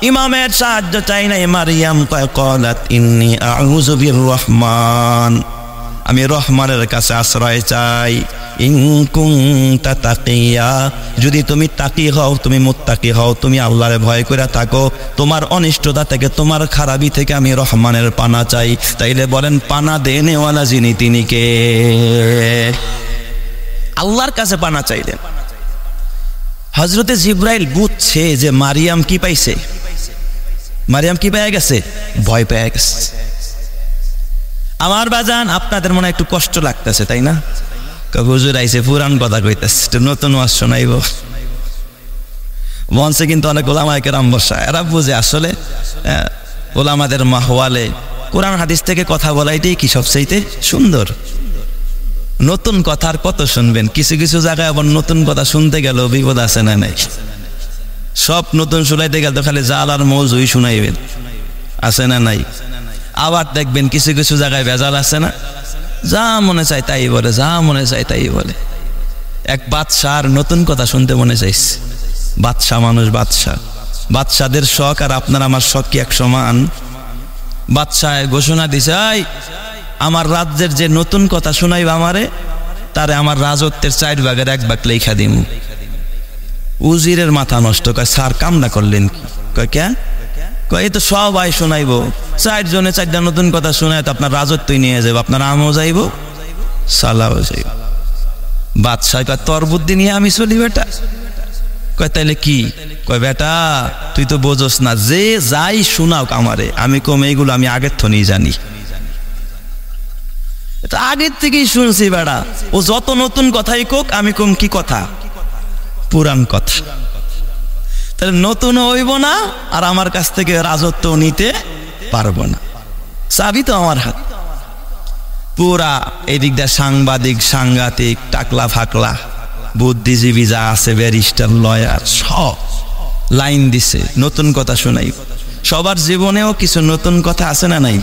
ইমামের সাহায্য চাই নাই। মারিয়াম কয়, ক্বালাত ইন্নী আউযু বিররহমান, আমি রহমানের কাছে আশ্রয় চাই। ইন কুনতা তাকিয়া, যদি তুমি তাকি হও, তুমি মুত্তাকি হও, তুমি আল্লাহরে ভয় করে থাকো, তোমার অনিষ্টতা থেকে, তোমার খারাপি থেকে আমি রহমানের পানা চাই। তাইলে বলেন, পানা দেনেওয়ালা যিনি তিনি কে? আল্লাহর কাছে পানা চাইলেন। হযরতে জিবরাইল বুঝছে যে মারিয়াম কি পাইছে, মারিয়াম কি পেয়ে গেছে? ভয় পেয়ে গেছে। আমার বাজান, আপনাদের মনে একটু কষ্ট লাগতেছে তাই না? হুজুর আইছে পুরান কথা কইতেছে, নতুন ওয়াজ শোনাইব মঞ্চে, কিন্তু অনেক ওলামায়ে কেরাম বসা, এরা বুঝে আসলে ওলামাদের মাহওয়ালে কোরআন হাদিস থেকে কথা বলাইটাই কি সবচাইতে সুন্দর। নতুন কথা আর কত শুনবেন? কিছু কিছু জায়গায় আবার নতুন কথা শুনতে গেল বিপদ আছে না নাই? সব নতুন শুনাইতে গেল তো খালি জাল আর মৌজুই শুনাইবেন, আছে না নাই? আবার দেখবেন কিছু কিছু জায়গায় ভেজাল আছে না, যা মনে চায় তাই বলে, যা মনে চায় তাই বলে। এক বাদশার নতুন কথা শুনতে মনে চাইছে। বাদশা মানুষ, বাদশাদের শখ আর আপনার আমার শখ কি এক সমান? বাদশাহ ঘোষণা দিছে, আমার রাজ্যের যে নতুন কথা শোনাইবা আমারে, তারে আমার রাজত্বের 4/1 লেখা দিম। উজিরের মাথা নষ্ট, কয় স্যার কামনা করলেন কি? কয় কে? কয় এই তো সবাই শোনাইব, 4 জনে 4টা নতুন কথা শোনায় তো আপনার রাজত্বই নিয়ে যাবো, আপনার আমও যাইব সালাও যাইব। বাদশাহ কয় তোর বুদ্ধি নিয়ে আমি চলি বেটা? কয় তাইলে কি? কয় বেটা তুই তো বোঝস না, যে যাই শোনাও আমারে আমি কম এইগুলো আমি আগের থনি জানি, এটা আগের থেকেই শুনছি বেটা। ও যত নতুন কথাই কোক আমি কম কি কথা? পুরান কথা। তাহলে নতুন হইব না আর আমার কাছ থেকে রাজত্ব নিতে পারবো না, চাবি তো আমার হাত। পুরা এই দিক দিয়ে সাংবাদিক, সাংঘাতিক, টাকলা ফাকলা, বুদ্ধিজীবী যা আছে, ব্যারিস্টার, লয়ার, সব লাইন দিছে নতুন কথা শোনাই। সবার জীবনেও কিছু নতুন কথা আছে না নাই?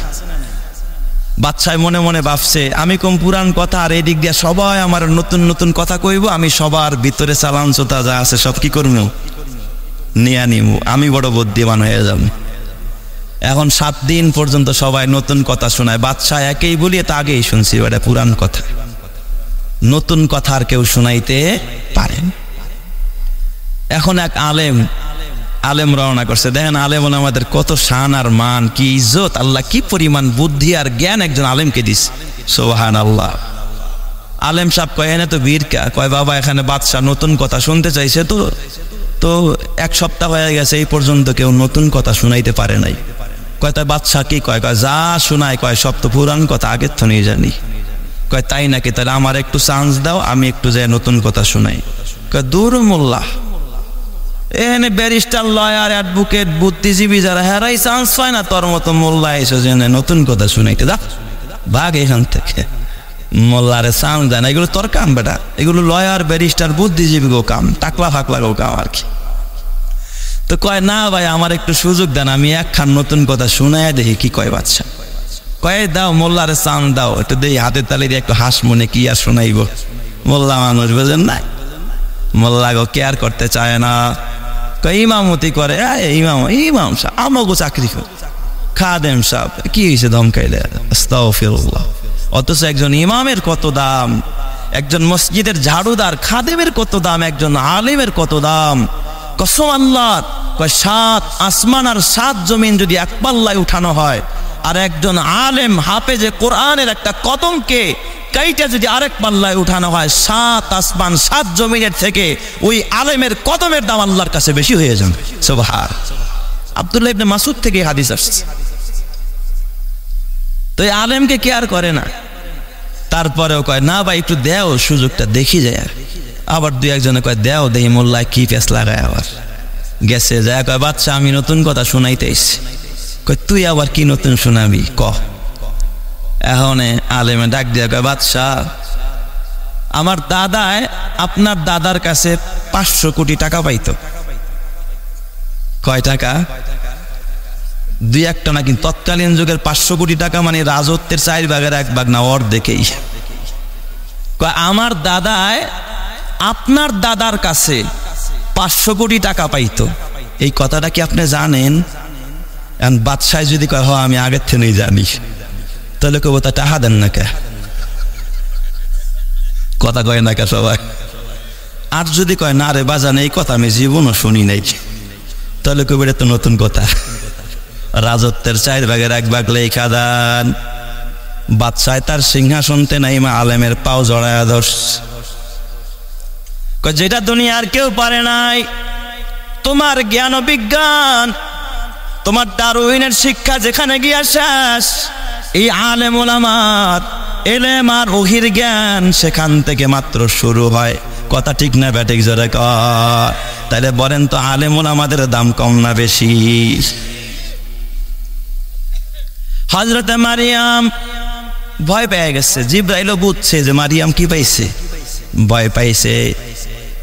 বাদশাহ মনে মনে ভাবছে আমি কম পুরান কথা, আর এই দিক দিয়ে সবাই আমার নতুন নতুন কথা কইব, আমি সবার ভিতরে চালাঞ্চতা যা আছে সব কি করবো নিয়ে নিমু, আমি বড় বুদ্ধিমান হয়ে যাব। এখন 7 দিন পর্যন্ত সবাই নতুন কথা শোনায়, বাদশাহ একেই বলিয়ে তা আগেই শুনছি ওটা পুরান কথা, নতুন কথা আর কেউ শোনাইতে পারে। এখন এক আলেম রওনা করছে। দেখেন আলেম আমাদের কত শান আর মান, কি ইজ্জত, আল্লাহ কি পরিমাণ বুদ্ধি আর জ্ঞান একজন আলেমকে দিস, সুবহানাল্লাহ। আলেম সাহেব কয় এনে তো বীরকা, কয় বাবা এখানে বাদশাহ নতুন কথা শুনতে চাইছে, তো 1 সপ্তাহ হয়ে গেছে এই পর্যন্ত কেউ নতুন কথা শুনাইতে পারে নাই। কয় তাই বাদশাহ কি কয়? কয় যা শোনায় কয় সব তো পুরান কথা, আগের তো নিয়ে জানি। কয় তাই নাকি? তাহলে আমার একটু চান্স দাও, আমি একটু যাই নতুন কথা শুনাই। কয় দূর মোল্লা, এখানে ব্যারিস্টার, লয়ার, অ্যাডভোকেট, বুদ্ধিজীবী যারা হেরাই চান্স পায় না, তোর মতো মোল্লা এসে জেনে নতুন কথা শুনাইতে যা, ভাগ এখান থেকে। মোল্লারে চান্স দেয় না, এগুলো তোর কাম বেটা, এগুলো লয়ার, ব্যারিস্টার, বুদ্ধিজীবী গো কাম, টাকলা ফাকলা গো কাম আর কি। তো কয় না ভাই আমার একটু সুযোগ দেন, আমি একখান নতুন কথা শুনাই দেখি কি কয় বাদশা। কয় দাও মোল্লারে চান্স দাও, একটু দেই হাতে তালি দিয়ে একটু হাস মনে কি আর শোনাইব। মোল্লা মানুষ বোঝেন নাই, মোল্লা গো কেয়ার করতে চায় না। কয় ইমামতি করে, ইমাম সাহেব আমাগো চাকরি করে, খাদেম সাহেব কি হয়েছে ধমকাইলে, আস্তাগফিরুল্লাহ। অথচ একজন ইমামের কত দাম, একজন মসজিদের ঝাড়ুদার খাদেমের কত দাম, একজন আলেমের কত দাম। কসম আল্লাহ, কয় 7 আসমান আর 7 জমিন যদি এক পাল্লায় উঠানো হয়, আর একজন আলেম হাফেজে কোরআনের একটা কদমকে কাইটা যদি আরেক পাল্লায় উঠানো হয়, 7 আসমান 7 জমিনের থেকে ওই আলেমের কদমের দাম আল্লাহর কাছে বেশি হয়ে যাবে। সুবহান। আব্দুল্লাহ ইবনে মাসউদ থেকে হাদিস আসছে। তো এই আলেমকে কেয়ার করে না, তারপরেও কয় না ভাই একটু দেও সুযোগটা দেখি যায়। আবার 2 একজনে কয় দেও দেখি মোল্লায় কি পেস লাগায়। আবার গেছে যায় কয় বাচ্চা আমি নতুন কথা শোনাইতে এসছি। কয় তুই আবার কি নতুন শোনাবি ক। এখন আলেমে ডাক দিয়া কয় বাদশা আমার দাদায় আপনার দাদার কাছে 500 কোটি টাকা পাইতো। কয় টাকা? 2-1টা না, কিন্তু তৎকালীন যুগের 500 কোটি টাকা মানে রাজত্বের 4/1 না, অর্ধেকেই। কয় আমার দাদায় আপনার দাদার কাছে 500 কোটি টাকা পাইতো, এই কথাটা কি আপনি জানেন? বাদশাহ যদি কয় হ আমি আগের থেকেই জানি, তাহলে কব তা টাকা দেন না কে, কথা কয় না কে সবাই। আর যদি কয় না রে বাজান এই কথা আমি জীবনও শুনি নাই, তাহলে কব এটা তো নতুন কথা। রাজত্বের 4/1 লেখা দেন। বাদশাহ তার সিংহাসনতে নাইমা আলেমের পাও জড়ায়া ধরস। যেটা দুনিয়ার কেউ পারে নাই, তোমার জ্ঞান ও বিজ্ঞান, তোমার ডারউইনের শিক্ষা যেখানে গিয়া শেষ, এই আলেম ওলামার এলেম আর ওহির জ্ঞান সেখান থেকে মাত্র শুরু হয়। কথা ঠিক না ব্যাটিক জোরে কয়? তাহলে বলেন তো আলেম ওলামাদের দাম কম না বেশি? হযরতে মারিয়াম ভয় পেয়ে গেছে, জিবরাইলও বুঝছে যে মারিয়াম কি পাইছে, ভয় পাইছে।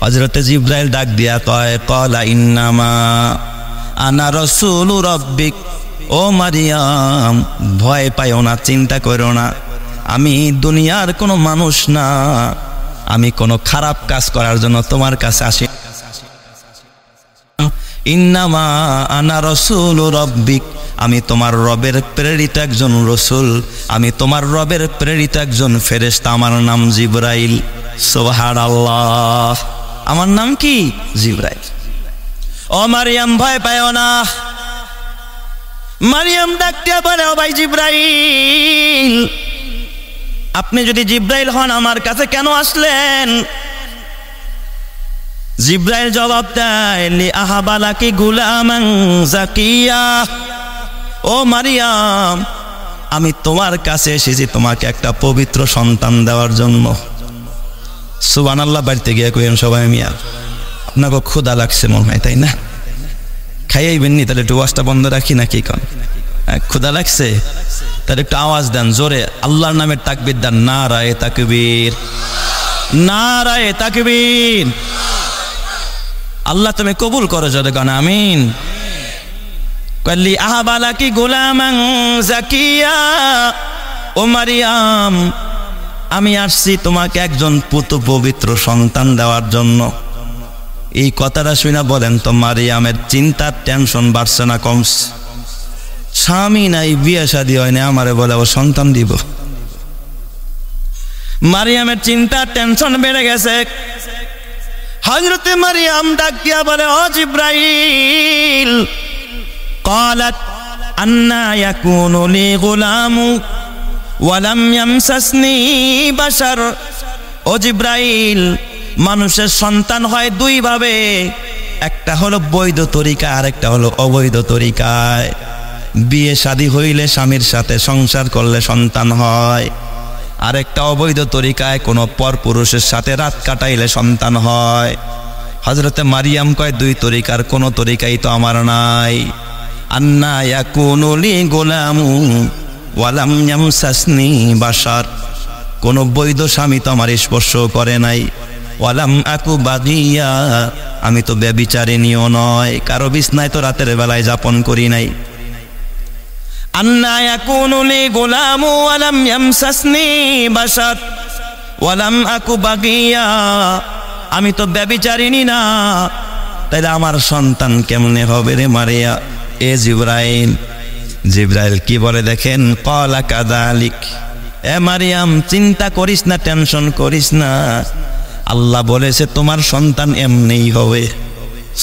হযরতে জিবরাইল ডাক দিয়া কয় ক্বালা ইন্নামা আনা রাসূলু রাব্বিক, ও মারিয়াম ভয় পাইও না, চিন্তা করো না, আমি দুনিয়ার কোনো মানুষ না, আমি কোনো খারাপ কাজ করার জন্য তোমার কাছে আসি। ইন্নামা আনা রাসূলু রাব্বিক, আমি তোমার রবের প্রেরিত একজন রসুল, আমি তোমার রবের প্রেরিত একজন ফেরেশতা, আমার নাম জিবরাইল। সুবহানাল্লাহ। আমার নাম কি? জিবরাইল। ও মারিয়াম ভয় পায়ও না। মারিয়াম ডাকতে বলে, ও ভাই জিবরাইল, আপনি যদি জিবরাইল হন আমার কাছে কেন আসলেন? জিবরাইল জবাব দেয়, লি আহাবালাকি গুলামান জাকিয়া। ও মারিয়াম, আমি তোমার কাছে এসেছি তোমাকে একটা পবিত্র সন্তান দেওয়ার জন্য। সুবহানাল্লাহ। বাড়িতে গিয়ে কইেন সবাই, মিয়া আপনাকে ক্ষুধা লাগছে মনে হয়, তাই না? খাইয়াইবেন নি? তাহলে একটু ওয়াজটা বন্ধ রাখি নাকি? কোন ক্ষুধা লাগছে? তাহলে একটু আওয়াজ দেন জোরে, আল্লাহর নামের তাকবীর দেন। নারায়ে তাকবীর, নারায়ে তাকবীর। আল্লাহ তুমি কবুল করো জোরে গান আমিন। কলি আহাবালাকি গোলামান জাকিয়া। ও মারিয়াম, আমি আসছি তোমাকে একজন পুত পবিত্র সন্তান দেওয়ার জন্য। এই কথাটা শুনে বলেন তো, মারিয়ামের চিন্তার টেনশন বাড়ছে না কমছে? স্বামী নাই, বিয়ে শাদী হয় না, আমারে বলে ও সন্তান দিব। মারিয়ামের চিন্তার টেনশন বেড়ে গেছে। হযরতে মারিয়াম ডাক দিয়া বলে, ও জিবরাইল, ক্বালাত আন্না ইয়াকুনু লি গুলামু ওয়া লাম ইয়ামসাসনি বাশার। ও জিবরাইল, মানুষের সন্তান হয় দুই ভাবে, একটা হলো বৈধ তরিকা, আর একটা হলো অবৈধ তরিকায়। বিয়ে শাদী হইলে স্বামীর সাথে সংসার করলে সন্তান হয়, আর একটা অবৈধ তরিকায় কোনো পরপুরুষের সাথে রাত কাটাইলে সন্তান হয়। হযরতে মারিয়াম কয়, দুই তরিকার কোনো তরিকাই তো আমার নাই। আন্না ইয়াকুনু লি গোলামু ওয়া লাম ইয়ামসাসনি বাশার, কোনো বৈধ স্বামী তো আমার স্পর্শ করে নাই। ওয়ালাম আকু বাগিয়া, আমি তো ব্যভিচারিণীও নয়, কারো বিছনায় তো রাতের বেলায় যাপন করি নাই। আন্না ইয়াকুনু লি গোলামু ওয়া লাম ইয়ামসাসনি বাশার ওয়ালাম আকু বাগিয়া, আমি তো ব্যভিচারিণী না, তাইলে আমার সন্তান কেমনে হবে রে মারিয়া? এ জিবরাইল, জিবরাইল কি বলে দেখেন, ক্বালা কাযালিক। এ মারিয়াম, চিন্তা করিস না, টেনশন করিস না, আল্লাহ বলেছে তোমার সন্তান এমনিই হবে।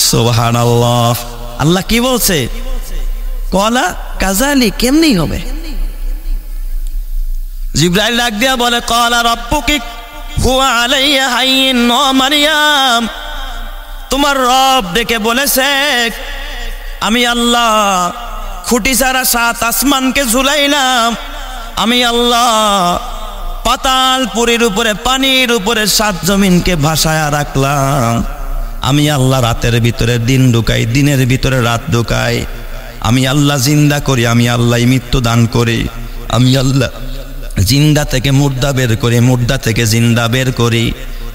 সুবহানাল্লাহ। আল্লাহ কি বলছে? ক্বালা কাযালিক, কেমনি হবে? জিবরাইল ডাক দিয়া বলে, ক্বালা রাব্বুকি হুয়া আলাইয়া হাইয়িন। ও মারিয়াম, তোমার রব ডেকে বলেছে, আমি আল্লাহ খুঁটি ছাড়া 7 আসমানকে ঝুলাইলাম, আমি আল্লাহ পাতালপুরীর উপরে, পানির উপরে 7 জমিনকে ভাসায়া রাখলাম, আমি আল্লাহ রাতের ভিতরে দিন ঢুকাই, দিনের ভিতরে রাত ঢুকাই, আমি আল্লাহ জিন্দা করি, আমি আল্লাহ মৃত্যু দান করি, আমি আল্লাহ জিন্দা থেকে মুর্দা বের করি, মুর্দা থেকে জিন্দা বের করি।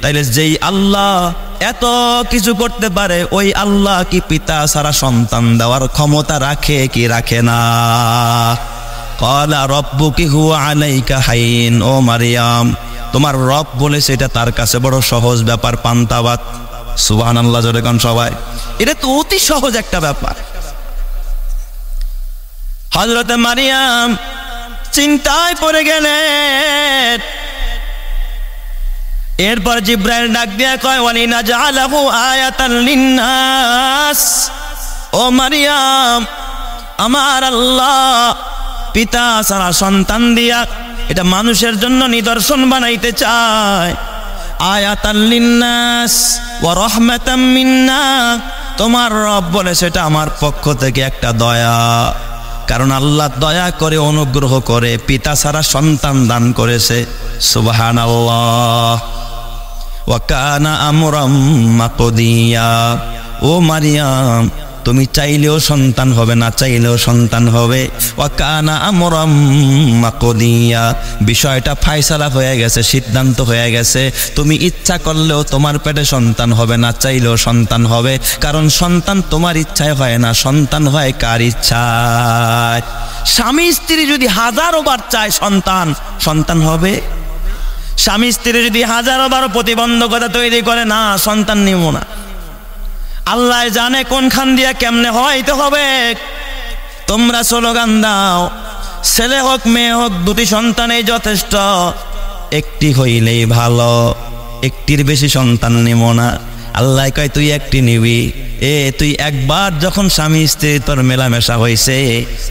তাইলে যেই আল্লাহ এত কিছু করতে পারে, ওই আল্লাহ কি পিতা ছাড়া সন্তান দেওয়ার ক্ষমতা রাখে কি রাখে না? ক্বালা রাব্বুকি হুয়া আলাইকা হাইয়িন। ও মারিয়াম, তোমার রব বলেছে এটা তার কাছে বড় সহজ ব্যাপার, পান্তাবাত। সুবহানাল্লাহ জোরে কোন সবাই। এটা তো অতি সহজ একটা ব্যাপার। হযরতে মারিয়াম চিন্তায় পড়ে গেলেন। এরপর জিবরাইল ডাক দিয়া কয়, ওয়ালিনাজআলাহু আয়াতাল লিন্নাস। ও মারিয়াম, আমার আল্লাহ পিতা ছাড়া সন্তান দিয়া এটা মানুষের জন্য নিদর্শন বানাইতে চায়। আয়াতাল লিন্নাস ওয়া রাহমাতাম মিন্না, তোমার রব বলে সেটা আমার পক্ষ থেকে একটা দয়া, কারণ আল্লাহ দয়া করে, অনুগ্রহ করে পিতা ছাড়া সন্তান দান করেছে। সুবহানাল্লাহ। ওয়া কানা আমরাম মাকদিয়া। ও মারিয়াম, তুমি চাইলেও সন্তান হবে, না চাইলেও সন্তান হবে। ওয়া কানা আমরাম মাকদিয়া, বিষয়টা ফায়সালা হয়ে গেছে, সিদ্ধান্ত হয়ে গেছে। তুমি ইচ্ছা করলেও তোমার পেটে সন্তান হবে, না চাইলেও সন্তান হবে, কারণ সন্তান তোমার ইচ্ছায় হয় না, সন্তান হয় কার ইচ্ছায়? স্বামী স্ত্রী যদি 1000 বার চায় সন্তান, সন্তান হবে। স্বামী স্ত্রী যদি 1000 বার প্রতিবন্ধকতা তৈরি করে, না সন্তান নিব না, আল্লাহ জানে কোনখান দিয়া কেমনে হইতে হবে। তোমরা স্লোগান দাও, ছেলে হোক মেয়ে হোক, 2টি সন্তানই যথেষ্ট, একটি হইলেই ভালো। একটির বেশি সন্তান নিব না। আল্লাহ কয় তুই একটি নিবি। তুই একবার যখন স্বামী স্ত্রী তোর মেলামেশা হয়েছে,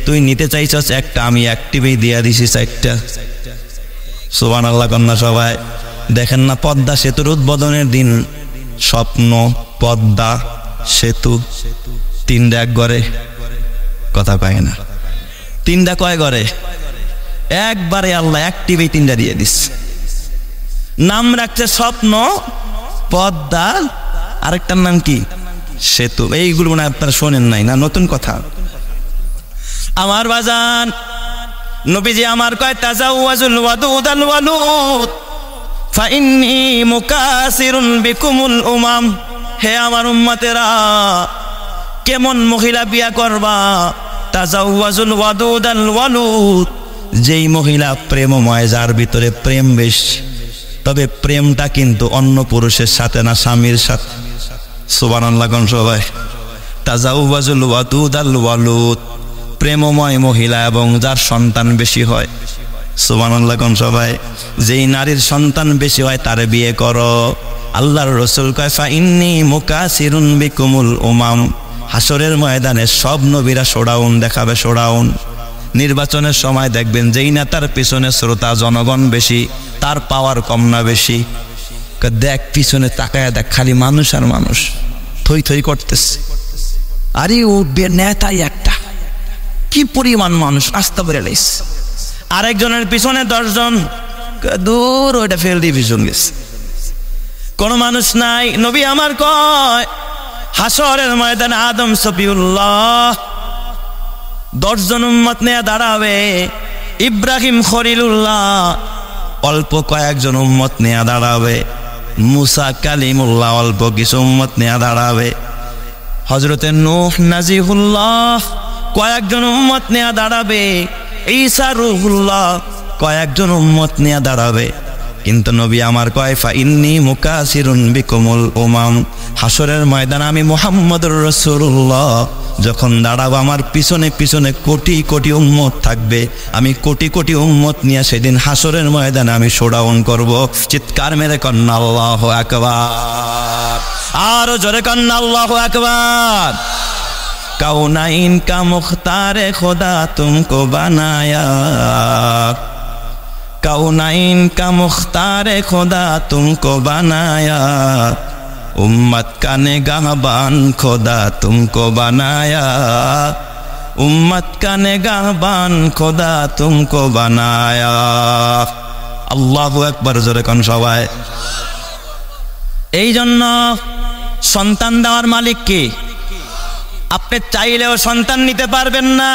তুই নিতে চাইছস একটা, আমি একটিভেই দিয়া দিছি 4টা। সুবহানাল্লাহ কন্যা সবাই। দেখেন না পদ্মা সেতুর উদ্বোধনের দিন স্বপ্ন, পদ্মা সেতু 3টা এক ঘরে, কথা কয় না 3টা কয় ঘরে, একবারে আল্লাহ একটিভেই 3টা দিয়ে দিস। নাম রাখছে স্বপ্ন, পদ্মা, আরেকটার নাম কি সেতু। এইগুলো মনে আপনারা শোনেন নাই না, নতুন কথা। আমার বাজান নবীজি আমার কয় তাজাওয়াজুল ওয়াদুদাল ওয়ালুদ ফাইন্নী মুকাসিরুন বিকুমুল উমাম। হে আমার উম্মতেরা, কেমন মহিলা বিয়া করবা? তাজাওয়াজুল ওয়াদুদাল ওয়ালুদ, যেই মহিলা প্রেমময়, যার ভিতরে প্রেম বেশি, তবে প্রেমটা কিন্তু অন্য পুরুষের সাথে না, স্বামীর সাথে। সুবহানাল্লাহ কোন সবাই। তাজাওয়াজুল ওয়াদুদাল ওয়ালুদ, প্রেমময় মহিলা এবং যার সন্তান বেশি হয়। সুবহানাল্লাহ কোন সবাই। যেই নারীর সন্তান বেশি হয় তারে বিয়ে করো। আল্লাহর রাসূল কয় ফাইন্নী মুকাসিরুন বিকুমুল উমাম। হাসরের ময়দানে সব নবীরা শোডাউন দেখাবে, শোডাউন। নির্বাচনের সময় দেখবেন যেই নেতার পিছনে শ্রোতা জনগণ বেশি, তার পাওয়ার কম না বেশি? দেখ পিছনে তাকায় দেখ, খালি মানুষ আর মানুষ, থই থই করতেছে। আরে ও নেতাই একটা, কি পরিমাণ মানুষ আস্তে বেড়ে লাইস। আরেকজনের পিছনে 10 জন, দূর ওইটা ফেল দিয়ে পিছন গেছে, কোনো মানুষ নাই। নবী আমার কয় হাসরের ময়দানে আদম সফিউল্লাহ 10 জন উম্মত নিয়ে দাঁড়াবে, ইব্রাহিম খলিলুল্লাহ অল্প কয়েকজন উম্মত নিয়ে দাঁড়াবে, মুসা কালিমুল্লাহ অল্প কিছু উম্মত নিয়ে দাঁড়াবে, হযরতে নূহ নাজিহুল্লাহ কয়েকজন উম্মত নিয়ে দাঁড়াবে, ঈসা রূহুল্লাহ কয়েকজন উম্মত নিয়ে দাঁড়াবে। কিন্তু নবী আমার কয় ফাইন্নী মুকাসিরুন বিকুমুল উমাম। হাসরের ময়দানে আমি মুহাম্মদুর রাসূলুল্লাহ যখন দাঁড়াবো, আমার পিছনে পিছনে কোটি কোটি উম্মত থাকবে। আমি কোটি কোটি উম্মত নিয়ে সেদিন হাসরের ময়দানে আমি শোডাউন করব। চিৎকার মেরে কন্না আল্লাহু আকবার, আরো জোরে কন্না আল্লাহু আকবার। কাউনাইন কা মুখতারে খোদা তুমকো বানায়া, কাউনাইন কা মুখতারে খোদা তুমকো বানায়া, উম্মত কা নিগাহবান খোদা তুমকো বানায়া, উম্মত কা নিগাহবান খোদা তুমকো বানায়া। আল্লাহু আকবার, জোরে কোন সবাই। এই জন্য সন্তান দেওয়ার মালিক কে? আপনি চাইলেও সন্তান নিতে পারবেন না,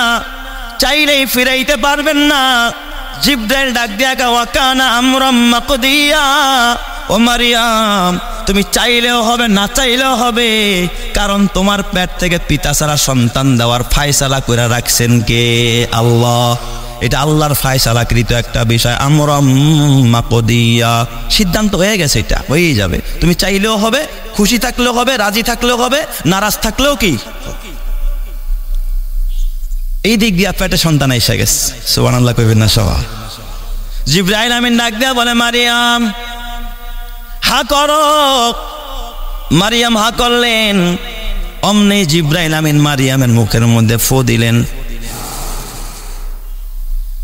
চাইলেই ফিরাইতে পারবেন না। জিবরাইল ডাক দিয়া কয় ওয়া কানা আমরাম মাকদিয়া, ও মারিয়াম তুমি চাইলেও হবে না চাইলেও হবে, কারণ তোমার পেট থেকে পিতা ছাড়া সন্তান দেওয়ার ফায়সালা করে রাখছেন কে? আল্লাহ। এটা আল্লাহর ফায়সালাকৃত একটা বিষয়। আমরাম মাকদিয়া, সিদ্ধান্ত হয়ে গেছে, এটা হয়েই যাবে। তুমি চাইলেও হবে, খুশি থাকলেও হবে, রাজি থাকলেও হবে, নারাজ থাকলেও কি। এই দিক দিয়া পেটে সন্তান এসে গেছে। সুবহানাল্লাহ কইবেন না সবাই। জিবরাইল আমিন ডাক দিয়া বলে মারিয়াম হা করো। মারিয়াম হা করলেন, অমনি জিবরাইল আমিন মারিয়ামের মুখের মধ্যে ফু দিলেন।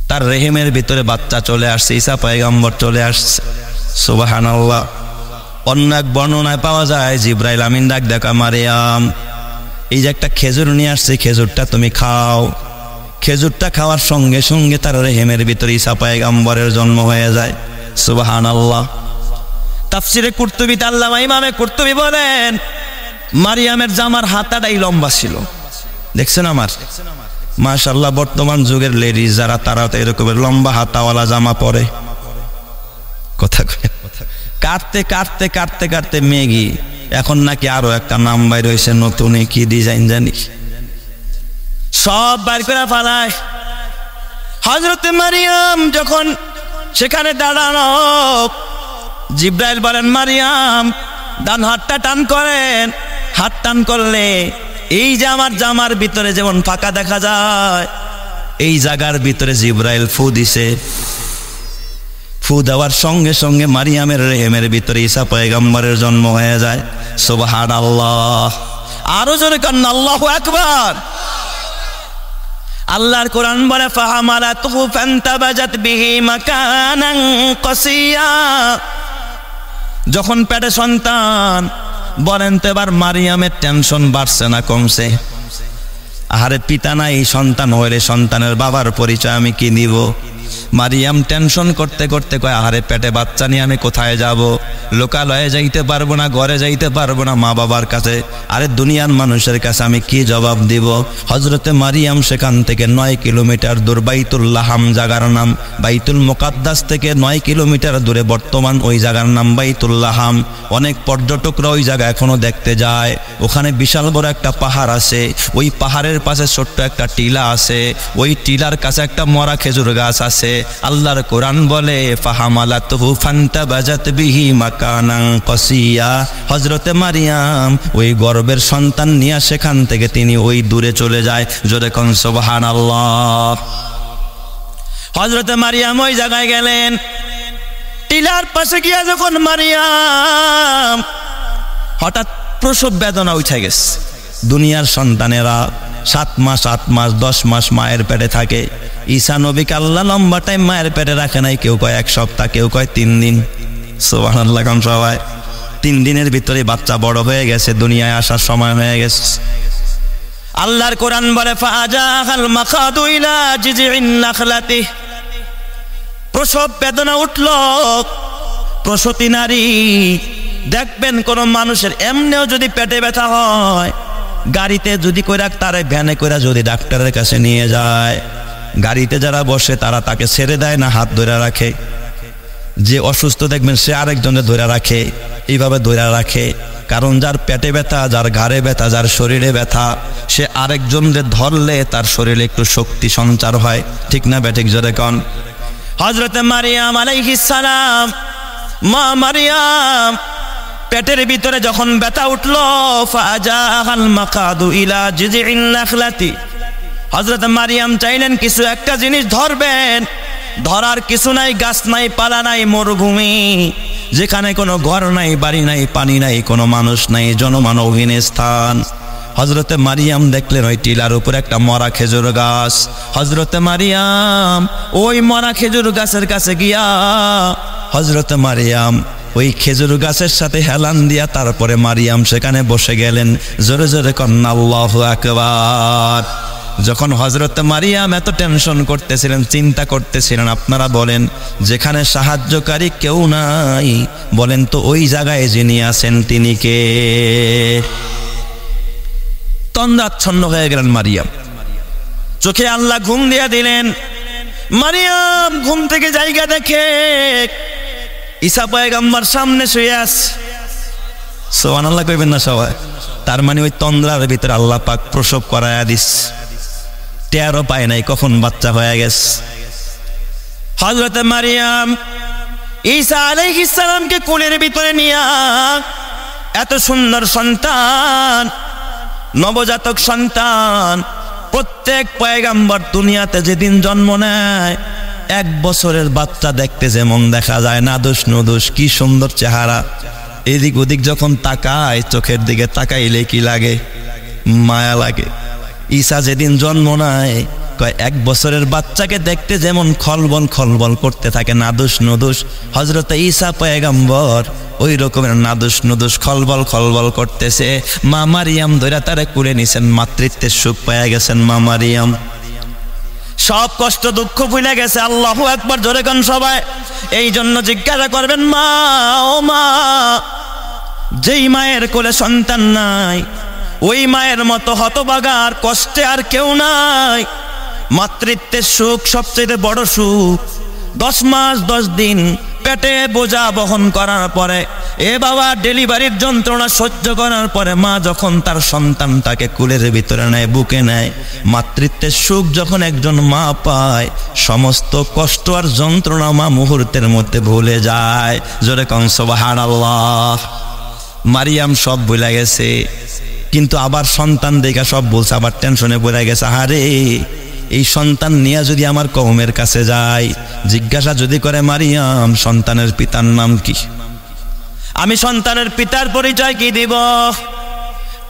তার রেহেমের ভিতরে বাচ্চা চলে আসছে, ঈসা পয়গম্বর চলে আসছে। সুবহানাল্লাহ। অন্য এক বর্ণনায় পাওয়া যায় জিবরাইল আমিন ডাক দেখা মারিয়াম এই যে একটা খেজুর নিয়ে আসছে, খেজুরটা তুমি খাও। খেজুরটা খাওয়ার সঙ্গে সঙ্গে তার রেহেমের ভিতরে ঈসা পয়গম্বরের জন্ম হয়ে যায়। সুবহানাল্লাহ। তাফসিরে কুরতুবীতে আল্লামা ইমামে কুরতুবী বলেন মারিয়ামের জামার হাতাটাই লম্বা ছিল। দেখছেন আমার মাশাআল্লাহ, বর্তমান যুগের লেডিজ যারা, তারা তো এরকমের লম্বা হাতাওয়ালা জামা পরে। কথা কাটতে কাটতে কাটতে কাটতে মেগি, এখন নাকি আরো একটা নাম বাইর হয়েছে নতুন, কি ডিজাইন জানি, সব বাইর করে ফেলায়। হযরতে মারিয়াম যখন সেখানে দাঁড়ানো, জিবরাইল বলেন মারিয়াম ডান হাতটা টান করেন। হাত টান করলে এই যে আমার জামার ভিতরে যেমন ফাঁকা দেখা যায়, এই জায়গার ভিতরে জিবরাইল ফু দিছে। ফু দেওয়ার সঙ্গে সঙ্গে মারিয়ামের রেহেমের ভিতরে ঈসা পয়গম্বরের জন্ম হয়ে যায়। সুবহানাল্লাহ। আরো জোরে কান্না আল্লাহু আকবার। আল্লাহর কোরআন বলে ফাহামালাতুহু ফান্তাবাজাত বিহি মাকানান কাসিয়া। যখন পেটে সন্তান, বলেন তো এবার মারিয়ামের টেনশন বাড়ছে না কমছে? আহারে পিতা নাই, সন্তান হইলে সন্তানের বাবার পরিচয় আমি কি দিব? মারিয়াম টেনশন করতে করতে কয় আহারে পেটে বাচ্চা নিয়ে আমি কোথায় যাব? লোকালয়ে যাইতে পারবো না, ঘরে যাইতে পারবো না মা বাবার কাছে। আরে দুনিয়ার মানুষের কাছে আমি কি জবাব দিব? হজরতে মারিয়াম সেখান থেকে 9 কিলোমিটার দূর বাইতুল লাহাম জায়গার নাম, বাইতুল মুকাদ্দাস থেকে 9 কিলোমিটার দূরে বর্তমান ওই জায়গার নাম বাইতুল লাহাম। অনেক পর্যটকরা ওই জায়গা এখনো দেখতে যায়। ওখানে বিশাল বড় একটা পাহাড় আছে, ওই পাহাড়ের পাশে ছোট্ট একটা টিলা আছে, ওই টিলার কাছে একটা মরা খেজুর গাছ আছে। আল্লাহর কোরআন বলে ফাহামালাতুহু ফান্তাবাজাত বিহি মাকানান কাসিয়া। হযরতে মারিয়াম ওই গর্ভের সন্তান নিয়ে সেখান থেকে তিনি ওই দূরে চলে যায়। জোরে কোন সুবহানাল্লাহ। হযরতে মারিয়াম ওই জায়গায় গেলেন। টিলার পাশে গিয়া যখন মারিয়াম হঠাৎ প্রসব বেদনা উঠে গেছে। দুনিয়ার সন্তানেরা 7 মাস 8 মাস 10 মাস মায়ের পেটে থাকে। ঈসা নবীকে আল্লাহ লম্বা টাইম মায়ের পেটে রাখে নাই। কেউ কয় 1 সপ্তাহ, কেউ কয় 3 দিন। সুবহানাল্লাহ। কোন সবাই 3 দিনের ভিতরে বাচ্চা বড় হয়ে গেছে, দুনিয়ায় আসার সময় হয়ে গেছে। আল্লাহর কোরআন বলে ফাজাহাল মাখাদু ইলা জিজিন নাখলাতি। প্রসব বেদনা উঠল। প্রসূতি নারী দেখবেন কোন মানুষের এমনিও যদি পেটে ব্যথা হয়, গাড়িতে যদি কইরা তারে ভ্যানে কইরা যদি ডাক্তারের কাছে নিয়ে যায়, গাড়িতে যারা বসে তারা তাকে ছেড়ে দেয় না, হাত ধরে রাখে। যে অসুস্থ দেখবেন সে আরেকজনের ধরে রাখে, এইভাবে ধরে রাখে। কারণ যার পেটে ব্যথা, যার ঘাড়ে ব্যথা, যার শরীরে ব্যথা, সে আরেকজনকে ধরলে তার শরীরে একটু শক্তি সঞ্চার হয়। ঠিক না বেঠিক? জোরে কোন। হযরতে মারিয়াম আলাইহিস সালাম, মা মারিয়াম পেটের ভিতরে যখন ব্যথা উঠল, ফাজাহাল মাকাদু ইলা জিজিন নাখলাতি। হযরত মারিয়াম চাইলেন কিছু একটা জিনিস ধরবেন। ধরার কিছু নাই, গাছ নাই, পালা নাই, মরুভূমি, যেখানে কোনো ঘর নাই, বাড়ি নাই, পানি নাই, কোনো মানুষ নাই, জনমানবহীন স্থান। হযরতে মারিয়াম দেখলেন ওই টিলার উপর একটা মরা খেজুর গাছ। হযরতে মারিয়াম ওই মরা খেজুর গাছের কাছে গিয়া হযরতে মারিয়াম ওই খেজুর গাছের সাথে হেলান দিয়া তারপরে মারিয়াম সেখানে বসে গেলেন। জোরে জোরে কন্না আল্লাহু আকবার। যখন হযরতে মারিয়াম এত টেনশন করতেছিলেন, চিন্তা করতেছিলেন, আপনারা বলেন যেখানে সাহায্যকারী কেউ নাই, বলেন তো ওই জায়গায় যিনি আছেন তিনি কে? তন্দ্রাচ্ছন্ন হয়ে গেলেন মারিয়াম। চোখে আল্লাহ ঘুম দিয়া দিলেন। মারিয়াম ঘুম থেকে জায়গা দেখে ঈসা পয়গম্বর সামনে শুয়ে আছে। সুবহানাল্লাহ কইবেন না সবাই? তার মানে ওই তন্দ্রার ভিতরে আল্লাহ পাক প্রসব করায়া দিস। টেরও পায় নাই কখন বাচ্চা হয়ে গেছে। হযরতে মারিয়াম ঈসা আলাইহিস সালামকে কোলের ভিতরে নিয়া এত সুন্দর সন্তান, নবজাতক সন্তান, প্রত্যেক পয়গম্বর দুনিয়াতে যেদিন জন্ম নেয় 1 বছরের বাচ্চা দেখতে যেমন দেখা যায়, নাদুস নুদুস, কি সুন্দর চেহারা। এদিক ওদিক যখন তাকায়, চোখের দিকে তাকাইলে কি লাগে? মায়া লাগে। ঈসা যেদিন জন্ম নেয়, কয় 1 বছরের বাচ্চাকে দেখতে যেমন খলবল খলবল করতে থাকে, নাদুস নুদুস, হযরতে ঈসা পয়গম্বর ওই রকমের নাদুস নুদুস খলবল খলবল করতেছে। মা মারিয়াম ধরে তারে কুলে নিছেন, মাতৃত্বের সুখ পেয়ে গেছেন মা মারিয়াম। সব কষ্ট দুঃখ ভুলে গেছে। আল্লাহু আকবার। জোরে কোন সবাই? এই জন্য জিজ্ঞাসা করবেন, মা ও মা, যেই মায়ের কোলে সন্তান নাই, ওই মায়ের মতো হতভাগার কষ্টে আর কেউ নাই। মাতৃত্বের সুখ সবচেয়ে বড় সুখ। 10 মাস 10 দিন পেটে বোঝা বহন করার পরে, এ বাবা ডেলিভারির যন্ত্রণা সহ্য করার পরে মা যখন তার সন্তানটাকে কুলের ভিতরে নেয়, বুকে নেয়, মাতৃত্বের সুখ যখন একজন মা পায়, সমস্ত কষ্ট আর যন্ত্রণা মা মুহূর্তের মধ্যে ভুলে যায়। জোরে কোন সুবহানাল্লাহ। মারিয়াম সব ভুলে গেছে, কিন্তু আবার সন্তান দেখা সব বলছে, আবার টেনশনে পড়ে গেছে। আরে এই সন্তান নিয়ে যদি আমার কওমের কাছে যায়, জিজ্ঞাসা যদি করে মারিয়াম সন্তানের পিতার নাম কি, আমি সন্তানের পিতার পরিচয় কি দিব?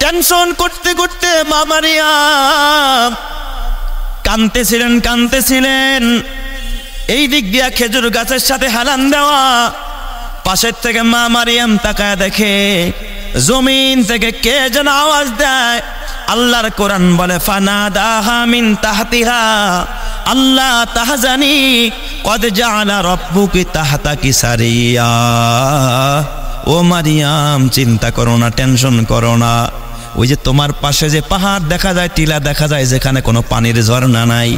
টেনশন করতে করতে মা মারিয়াম কাঁদতেছিলেন। এই দিক দিয়া খেজুর গাছের সাথে হেলান দেওয়া, পাশের থেকে মা মারিয়াম তাকায় দেখে জমিন থেকে কে যেন আওয়াজ দেয়। আল্লাহর কোরআন বলে ফানাদাহা মিন তাহতিহা আল্লাহ তাহজানি কদ জাআলা রাব্বুকি তাহতাকি সারিয়া। ও মারিয়াম চিন্তা করো না, টেনশন করো না। ওই যে তোমার পাশে যে পাহাড় দেখা যায়, টিলা দেখা যায়, যেখানে কোনো পানির ঝর্ণা নাই,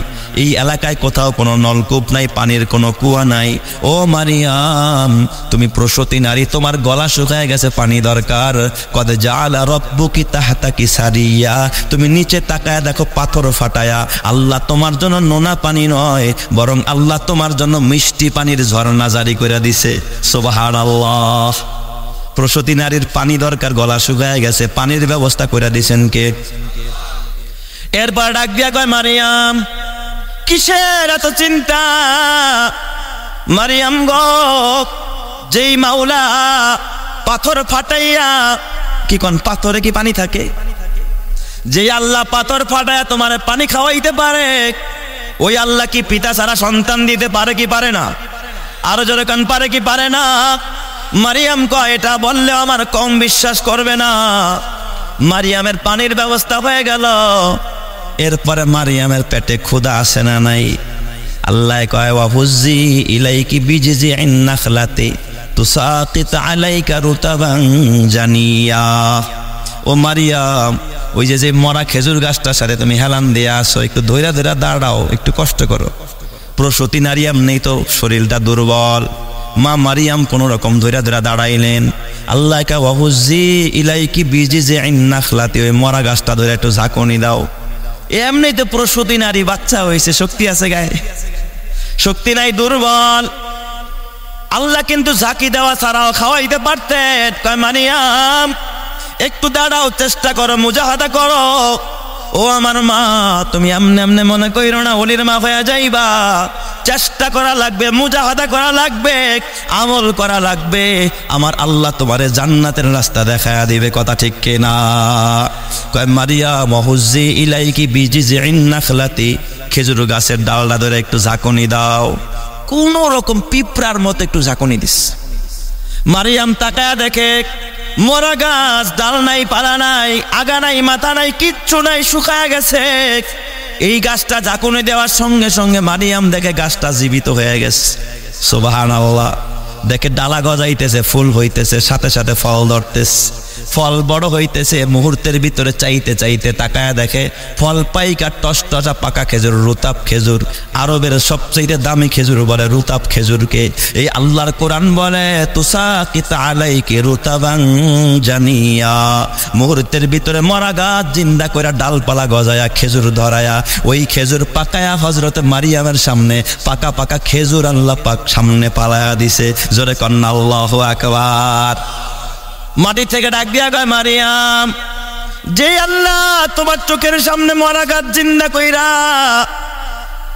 এই এলাকায় কোথাও কোনো নলকূপ নাই, পানির কোনো কুয়া নাই। ও মারিয়াম তুমি প্রসূতি নারী, তোমার গলা শুকায় গেছে, পানি দরকার। কদ জাআলা রাব্বুকি তাহতাকি সারিয়া, তুমি নিচে তাকায় দেখো পাথর ফাটায়া। আল্লাহ তোমার জন্য নোনা পানি নয়, বরং আল্লাহ তোমার জন্য মিষ্টি পানির ঝর্ণা জারি করে দিছে। সুবহানাল্লাহ। প্রসূতি নারীর পানি দরকার, গলা শুকায় গেছে, পানির ব্যবস্থা করে দিছেন কে? এরপর ডাক দিয়া কয় মারিয়াম কিসের এত চিন্তা? মারিয়াম গো, যেই মাওলা পাথর ফাটাইয়া, কি কোন পাথরে কি পানি থাকে? যেই আল্লাহ পাথর ফাটাইয়া তোমার পানি খাওয়াইতে পারে, ওই আল্লাহ কি পিতা ছাড়া সন্তান দিতে পারে কি পারে না? আরো জোরে কান, পারে কি পারে না? মারিয়াম কয় এটা বললে আমার কম বিশ্বাস করবে না। মারিয়ামের পানির ব্যবস্থা হয়ে গেল। এরপরে মারিয়ামের পেটে ক্ষুধা আসে না নাই? আল্লাহ কয় ওয়াহুজ্জি ইলাইকি বিজিজিন নাখলাতি তুসাকিত আলাইকা রুতাবান জানিয়া। ও মারিয়াম, ওই যে মরা খেজুর গাছটার সাথে তুমি হেলান দিয়ে আসো, একটু ধৈরা ধৈরা দাঁড়াও, একটু কষ্ট করো। প্রসূতি নারী নেই তো, শরীরটা দুর্বল। মা মারিয়াম কোন রকম ধৈরা ধৈরা দাঁড়াইলেন। আল্লাহ কা ওয়াহুজ্জি ইলাইকি বিজিজিন নাখলাতি, ওই মরা গাছটা ধরে একটু ঝাঁকুনি দাও। এমনিতে প্রসূতি নারী, বাচ্চা হয়েছে, শক্তি আছে গায়ে? শক্তি নাই, দুর্বল। আল্লাহ কিন্তু ঝাঁকি দেওয়া ছাড়াও খাওয়াইতে পারতেন। কয় মারিয়াম একটু দাঁড়াও, চেষ্টা করো, মুজাহাদা করো। ও আমার মা, তুমি আমনে আমনে মনে কইরো না ওলির মা হয়ে যাইবা। চেষ্টা করা লাগবে, মুজাহাদা করা লাগবে, আমল করা লাগবে। আমার আল্লাহ তোমারে জান্নাতের রাস্তা দেখায়া দিবে। কথা ঠিক কিনা? কয় মারিয়াম ওয়াহুজ্জি ইলাইকি বিজিজিন নাখলাতি, খেজুর গাছের ডালটা ধরে একটু ঝাঁকুনি দাও। কোন রকম পিঁপড়ার মতো একটু ঝাঁকুনি দিস। মারিয়াম তাকায়া দেখে মরা গাছ, ডাল নাই, পালা নাই, আগা নাই, মাথা নাই, কিচ্ছু নাই, শুকায়া গেছে। এই গাছটা ঝাঁকুনি দেওয়ার সঙ্গে সঙ্গে মারিয়াম দেখে গাছটা জীবিত হয়ে গেছে। সুবহানাল্লাহ। দেখে ডালা গজাইতেছে, ফুল হইতেছে, সাথে সাথে ফল ধরতেছে, ফল বড় হইতেছে। মুহূর্তের ভিতরে চাইতে চাইতে তাকায়া দেখে ফল পাইকা টসটসা পাকা খেজুর, রুতাব খেজুর। আরবের সবচেয়ে দামি খেজুর বলে রুতাব খেজুরকে। এই আল্লাহর কোরআন বলে তুসাকিত আলাইকি রুতাবান জানিয়া। মুহূর্তের ভিতরে মরা গাছ জিন্দা কইরা ডালপালা গজায়া খেজুর ধরায়া, ওই খেজুর পাকায়া হযরত মারিয়ামের সামনে পাকা পাকা খেজুর আল্লাহ পাক সামনে পালায়া দিছে। জোরে কন্না আল্লাহু আকবার। মাটি থেকে ডাক দিয়া কয় মারিয়াম, যে আল্লাহ তোমার চোখের সামনে মরা গাছ জিন্দা কইরা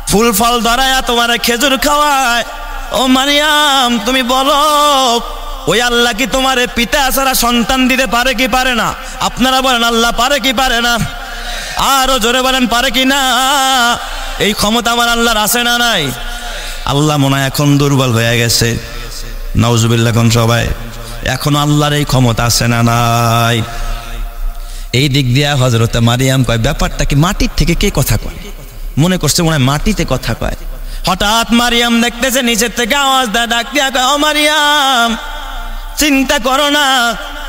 ফুল ফল ধরায়া তোমার খেজুর খাওয়ায়, ও মারিয়াম তুমি বলো ওই আল্লাহ কি তোমার পিতা ছাড়া সন্তান দিতে পারে কি পারে না? আপনারা বলেন আল্লাহ পারে কি পারে না? আরো জোরে বলেন পারে কি না? এই ক্ষমতা আমার আল্লাহর আছে না নাই? আল্লাহ মনে হয় এখন দুর্বল হয়ে গেছে। নাউজুবিল্লাহ কোন সবাই। এখন আল্লাহর এই ক্ষমতা আছে না নাই? এই দিক দিয়া হযরত মারিয়াম কয় ব্যাপারটা কি মাটির থেকে কে কথা কয়? মনে করছে মনে হয় মাটিতে কথা কয়। হঠাৎ মারিয়াম দেখতেছে নিচের থেকে আওয়াজ দেয়, ডাক দিয়া কয় ও মারিয়াম চিন্তা করো না,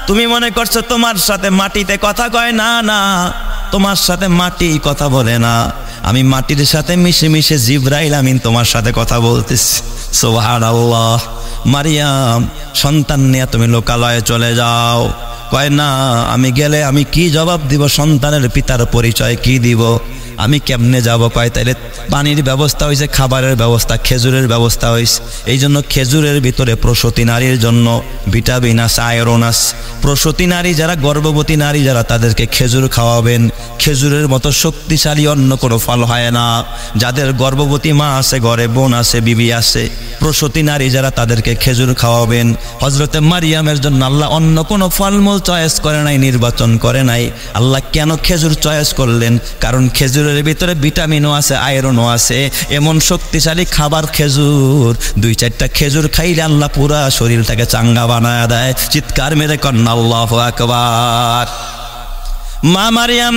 তুমি মনে করছো তোমার সাথে মাটিতে কথা কয়? না না, তোমার সাথে মাটি কথা বলে না, আমি মাটির সাথে মিশে মিশে জিবরাইল আমিন তোমার সাথে কথা বলতেছি। সুবহানাল্লাহ। মারিয়াম সন্তান নিয়ে তুমি লোকালয়ে চলে যাও। কয় না, আমি গেলে আমি কি জবাব দিব? সন্তানের পিতার পরিচয় কি দিব? আমি কেমনে যাব? কয় তাইলে পানির ব্যবস্থা হয়েছে, খাবারের ব্যবস্থা, খেজুরের ব্যবস্থা হয়েছে। এই জন্য খেজুরের ভিতরে প্রসূতি নারীর জন্য ভিটামিন আছে, আয়রন আছে। প্রসূতি নারী যারা, গর্ভবতী নারী যারা, তাদেরকে খেজুর খাওয়াবেন। খেজুরের মতো শক্তিশালী অন্য কোনো ফল হয় না। যাদের গর্ভবতী মা আছে, ঘরে বোন আছে, বিবি আছে, প্রসূতি নারী যারা, তাদেরকে খেজুর খাওয়াবেন। হযরতে মারিয়ামের জন্য আল্লাহ অন্য কোনো ফলমূল চয়েস করে নাই, নির্বাচন করে নাই। আল্লাহ কেন খেজুর চয়েস করলেন? কারণ খেজুরের ভিতরে ভিটামিনও আছে, আয়রনও আছে। এমন শক্তিশালী খাবার খেজুর, 2-4টা খেজুর খাইলে আল্লাহ পুরা শরীরটাকে চাঙ্গা বানায় দেয়। চিৎকার মেরে কন্যা আল্লাহু আকবার। মা মারিয়াম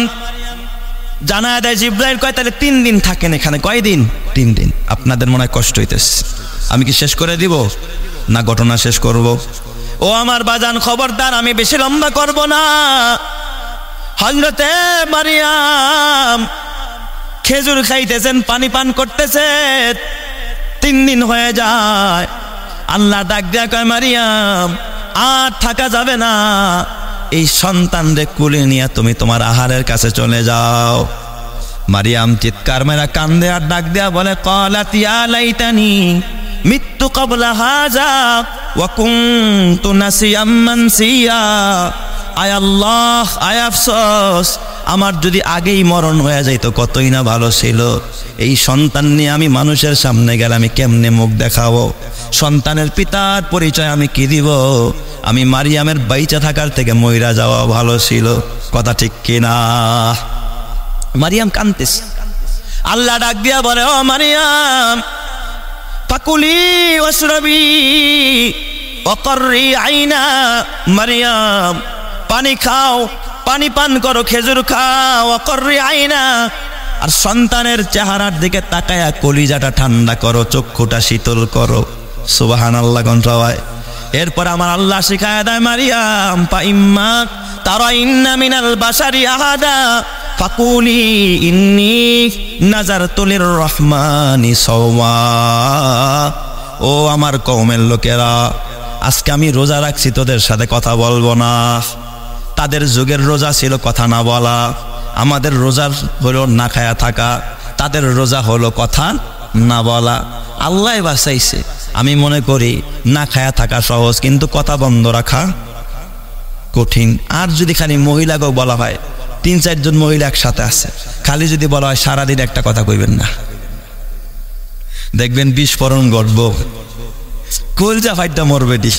জানা দেয়, জিব্রাইল কয় তাহলে 3 দিন থাকেন এখানে। কয়দিন? 3 দিন। আপনাদের মনে হয় কষ্ট হইতেছে, আমি কি শেষ করে দিব না ঘটনা শেষ করব? ও আমার বাজান, খবরদার, আমি বেশি লম্বা করব না। হযরতে মারিয়াম খেজুর খাইতেছেন, পানি পান করতেছেন, 3 দিন হয়ে যায়। আল্লাহ ডাক দেয়া কয়, মারিয়াম আর থাকা যাবে না, এই সন্তানরে কুলে নিয়ে তুমি তোমার আহারের কাছে চলে যাও। মারিয়াম চিৎকার মেরা কান্দে আর ডাক দেয়া বলে, ক্বালাত ইয়া লাইতানি মিত্তু ক্বাবলা হাযা ওয়া কুনতু নাসিয়াম মানসিয়া। আয় আল্লাহ, আয় আফসোস, আমার যদি আগেই মরণ হয়ে যাইতো কতই না ভালো ছিল। এই সন্তান নিয়ে আমি মানুষের সামনে গেলে আমি কেমনে মুখ দেখাবো? সন্তানের পিতার পরিচয় আমি কি দিব? আমি মারিয়ামের বাইচা থাকার থেকে মইরা যাওয়া ভালো ছিল। কথা ঠিক কিনা? মারিয়াম কাঁদতেছে। আল্লাহ ডাক দিয়া বলে, ও মারিয়াম, ফাকুলি ওয়াশরাবি ওয়াকররি আইনা। মারিয়াম পানি খাও, পানি পান করো, খেজুর খাও, ওয়াকররি আইনা। আর সন্তানের চেহারার দিকে তাকায়া কলিজাটা ঠান্ডা করো, চক্ষুটা শীতল করো। সুবহানাল্লাহ কোন সবাই। এরপর আমার আল্লাহ শিখায় দেয়, মারিয়াম ফাইম্মা তারাইন্না মিনাল বাশারি আহাদা ফাকুলি ইন্নী নাযারতু লিররহমানি সাওমা। ও আমার কওমের লোকেরা, আজকে আমি রোজা রাখছি, তোদের সাথে কথা বলবো না। তাদের যুগের রোজা ছিল কথা না বলা, আমাদের রোজা হলো না খায়া থাকা, তাদের রোজা হলো কথা না বলা। আল্লাহ বাঁচাইছে। আমি মনে করি না খায়া থাকা সহজ, কিন্তু কথা বন্ধ রাখা কঠিন। আর যদি খালি মহিলাকেও বলা হয়, 3-4 জন মহিলা একসাথে আছে, খালি যদি বলা হয় সারাদিন একটা কথা কইবেন না, দেখবেন বিস্ফোরণ ঘটবো, কলজা ফাইটটা মরবেটি।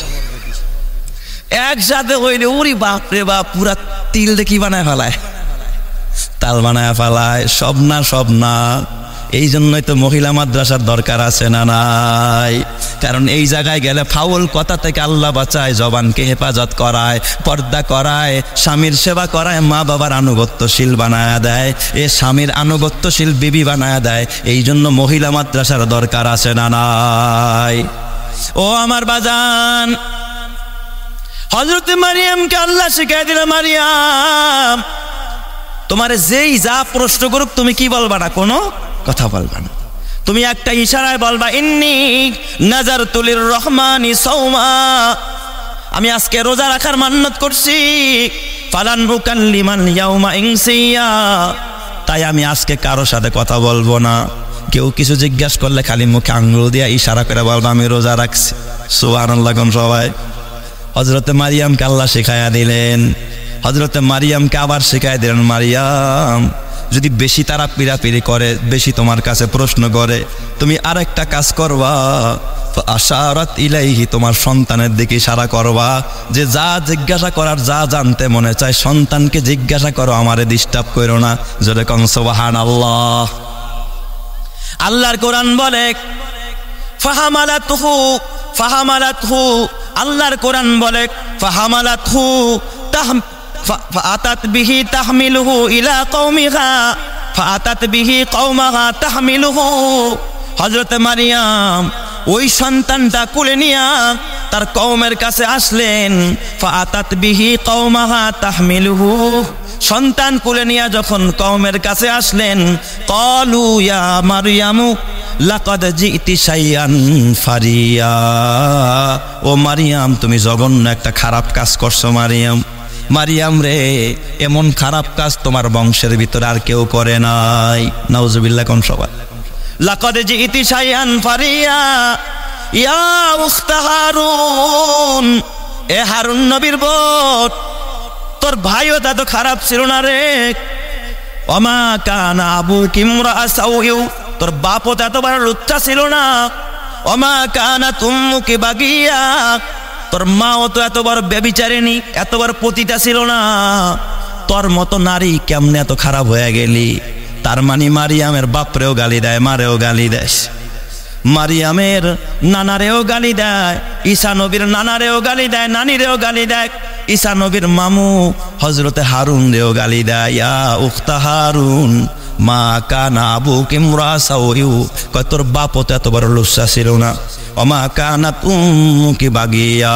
একসাথে হইলে ওরে বাপ রে বাপ, পুরা তিল দেখি বানায় ফেলায়, তাল বানায় ফেলায়। সব না, সব না। এই জন্যই তো মহিলা মাদ্রাসার দরকার আছে না নাই? কারণ এই জায়গায় গেলে ফাউল কথা থেকে আল্লাহ বাঁচায়, জবানকে হেফাজত করায়, পর্দা করায়, স্বামীর সেবা করায়, মা বাবার আনুগত্যশীল বানায়া দেয়, এ স্বামীর আনুগত্যশীল বিবি বানায়া দেয়। এই জন্য মহিলা মাদ্রাসার দরকার আছে না নাই? ও আমার বাজান, হযরতে মারিয়ামকে আল্লাহ শিখাই দিল, মারিয়াম তোমারে যেই যা প্রশ্ন করুক তুমি কি বলবা না? কোনো কথা বলবা না। তুমি একটা ইশারায় বলবা, ইন্নী নাযারতু লিররহমানি সাওমা। আমি আজকে রোজা রাখার মান্নত করছি, ফালান উকাল্লিমাল ইয়াউমা ইনসিয়া। তাই আমি আজকে কারোর সাথে কথা বলবো না। কেউ কিছু জিজ্ঞাসা করলে খালি মুখে আঙ্গুল দিয়ে ইশারা করে বলবা আমি রোজা রাখছি। সুবহানাল্লাহ কোন সবাই। হযরতে মারিয়ামকে আল্লাহ শিখায়া দিলেন। হযরতে মারিয়ামকে আবার শিখাই দিলেন, মারিয়াম যদি বেশি তারা পিড়াপিড়ি করে, বেশি তোমার কাছে প্রশ্ন করে, তুমি আরেকটা কাজ করবা, আশারাত ইলাইহি, তোমার সন্তানের দিকে ইশারা করবা, যে যা জিজ্ঞাসা করার, যা জানতে মনে চায় সন্তানকে জিজ্ঞাসা করো, আমারে ডিস্টার্ব করো না। জোরে কোন সুবহানাল্লাহ। আল্লাহর কোরআন বলে ফাহামালাতহু, ফাহামালাতহু। আল্লাহর কোরআন বলে ফাহামালাতহু ফাআতাত বিহি তাহমিলুহু ইলা কওমিহা ফাআতাত বিহি কওমাহা তাহমিলুহু। হযরত মারিয়াম ওই সন্তানটা কোলে নিয়ে তার কওমের কাছে আসলেন। ফাআতাত বিহি কওমাহা তাহমিলুহু। সন্তান কোলে নিয়ে যখন কওমের কাছে আসলেন, ক্বালু ইয়া মারইয়ামু লাকাদ জিতি শাইআন ফারিয়া। ও মারিয়াম, তুমি জঘন্য একটা খারাপ কাজ করছো। মারিয়াম, মারিয়াম রে, এমন খারাপ কাজ তোমার বংশের ভিতরে আর কেউ করে নাই। নাউজুবিল্লাহ কোন সবাই। লাকাদ জিইতি শাইআন ফারিয়া ইয়া উখতা হারুন, এ হারুন নবীর বোন, তোর ভাইও তা তো খারাপ ছিল না রে। ওমা কানা আবুকি ইমরাআ সাউইউ, তোর বাপও তো এত বড় লুচ্চা ছিল না। ওমা কানা তুম্মুকি বাগিয়া, তোর মাও তো এত বড় ব্যভিচারিণী, এত বড় পতিতা ছিল না। তোর মতো নারী কেমনে এত খারাপ হয়ে গেলি? তার মানে মারিয়ামের বাপরেও গালি দেয়, মারেও গালি দেয়, মারিয়ামের নানারেও গালি দেয়, ঈসা নবীর নানারেও গালি দেয়, নানিরেও গালি দেয়, ঈসা নবীর মামু হযরতে হারুন রেও গালি দেয়। ইয়া উখতা হারুন মা কানা আবুকি ইমরাআ সাউইউ, কয় তোর বাপও তো এত বড় লুচ্চা ছিল না। ওমা কানাত উম্মুকি বাগিয়া,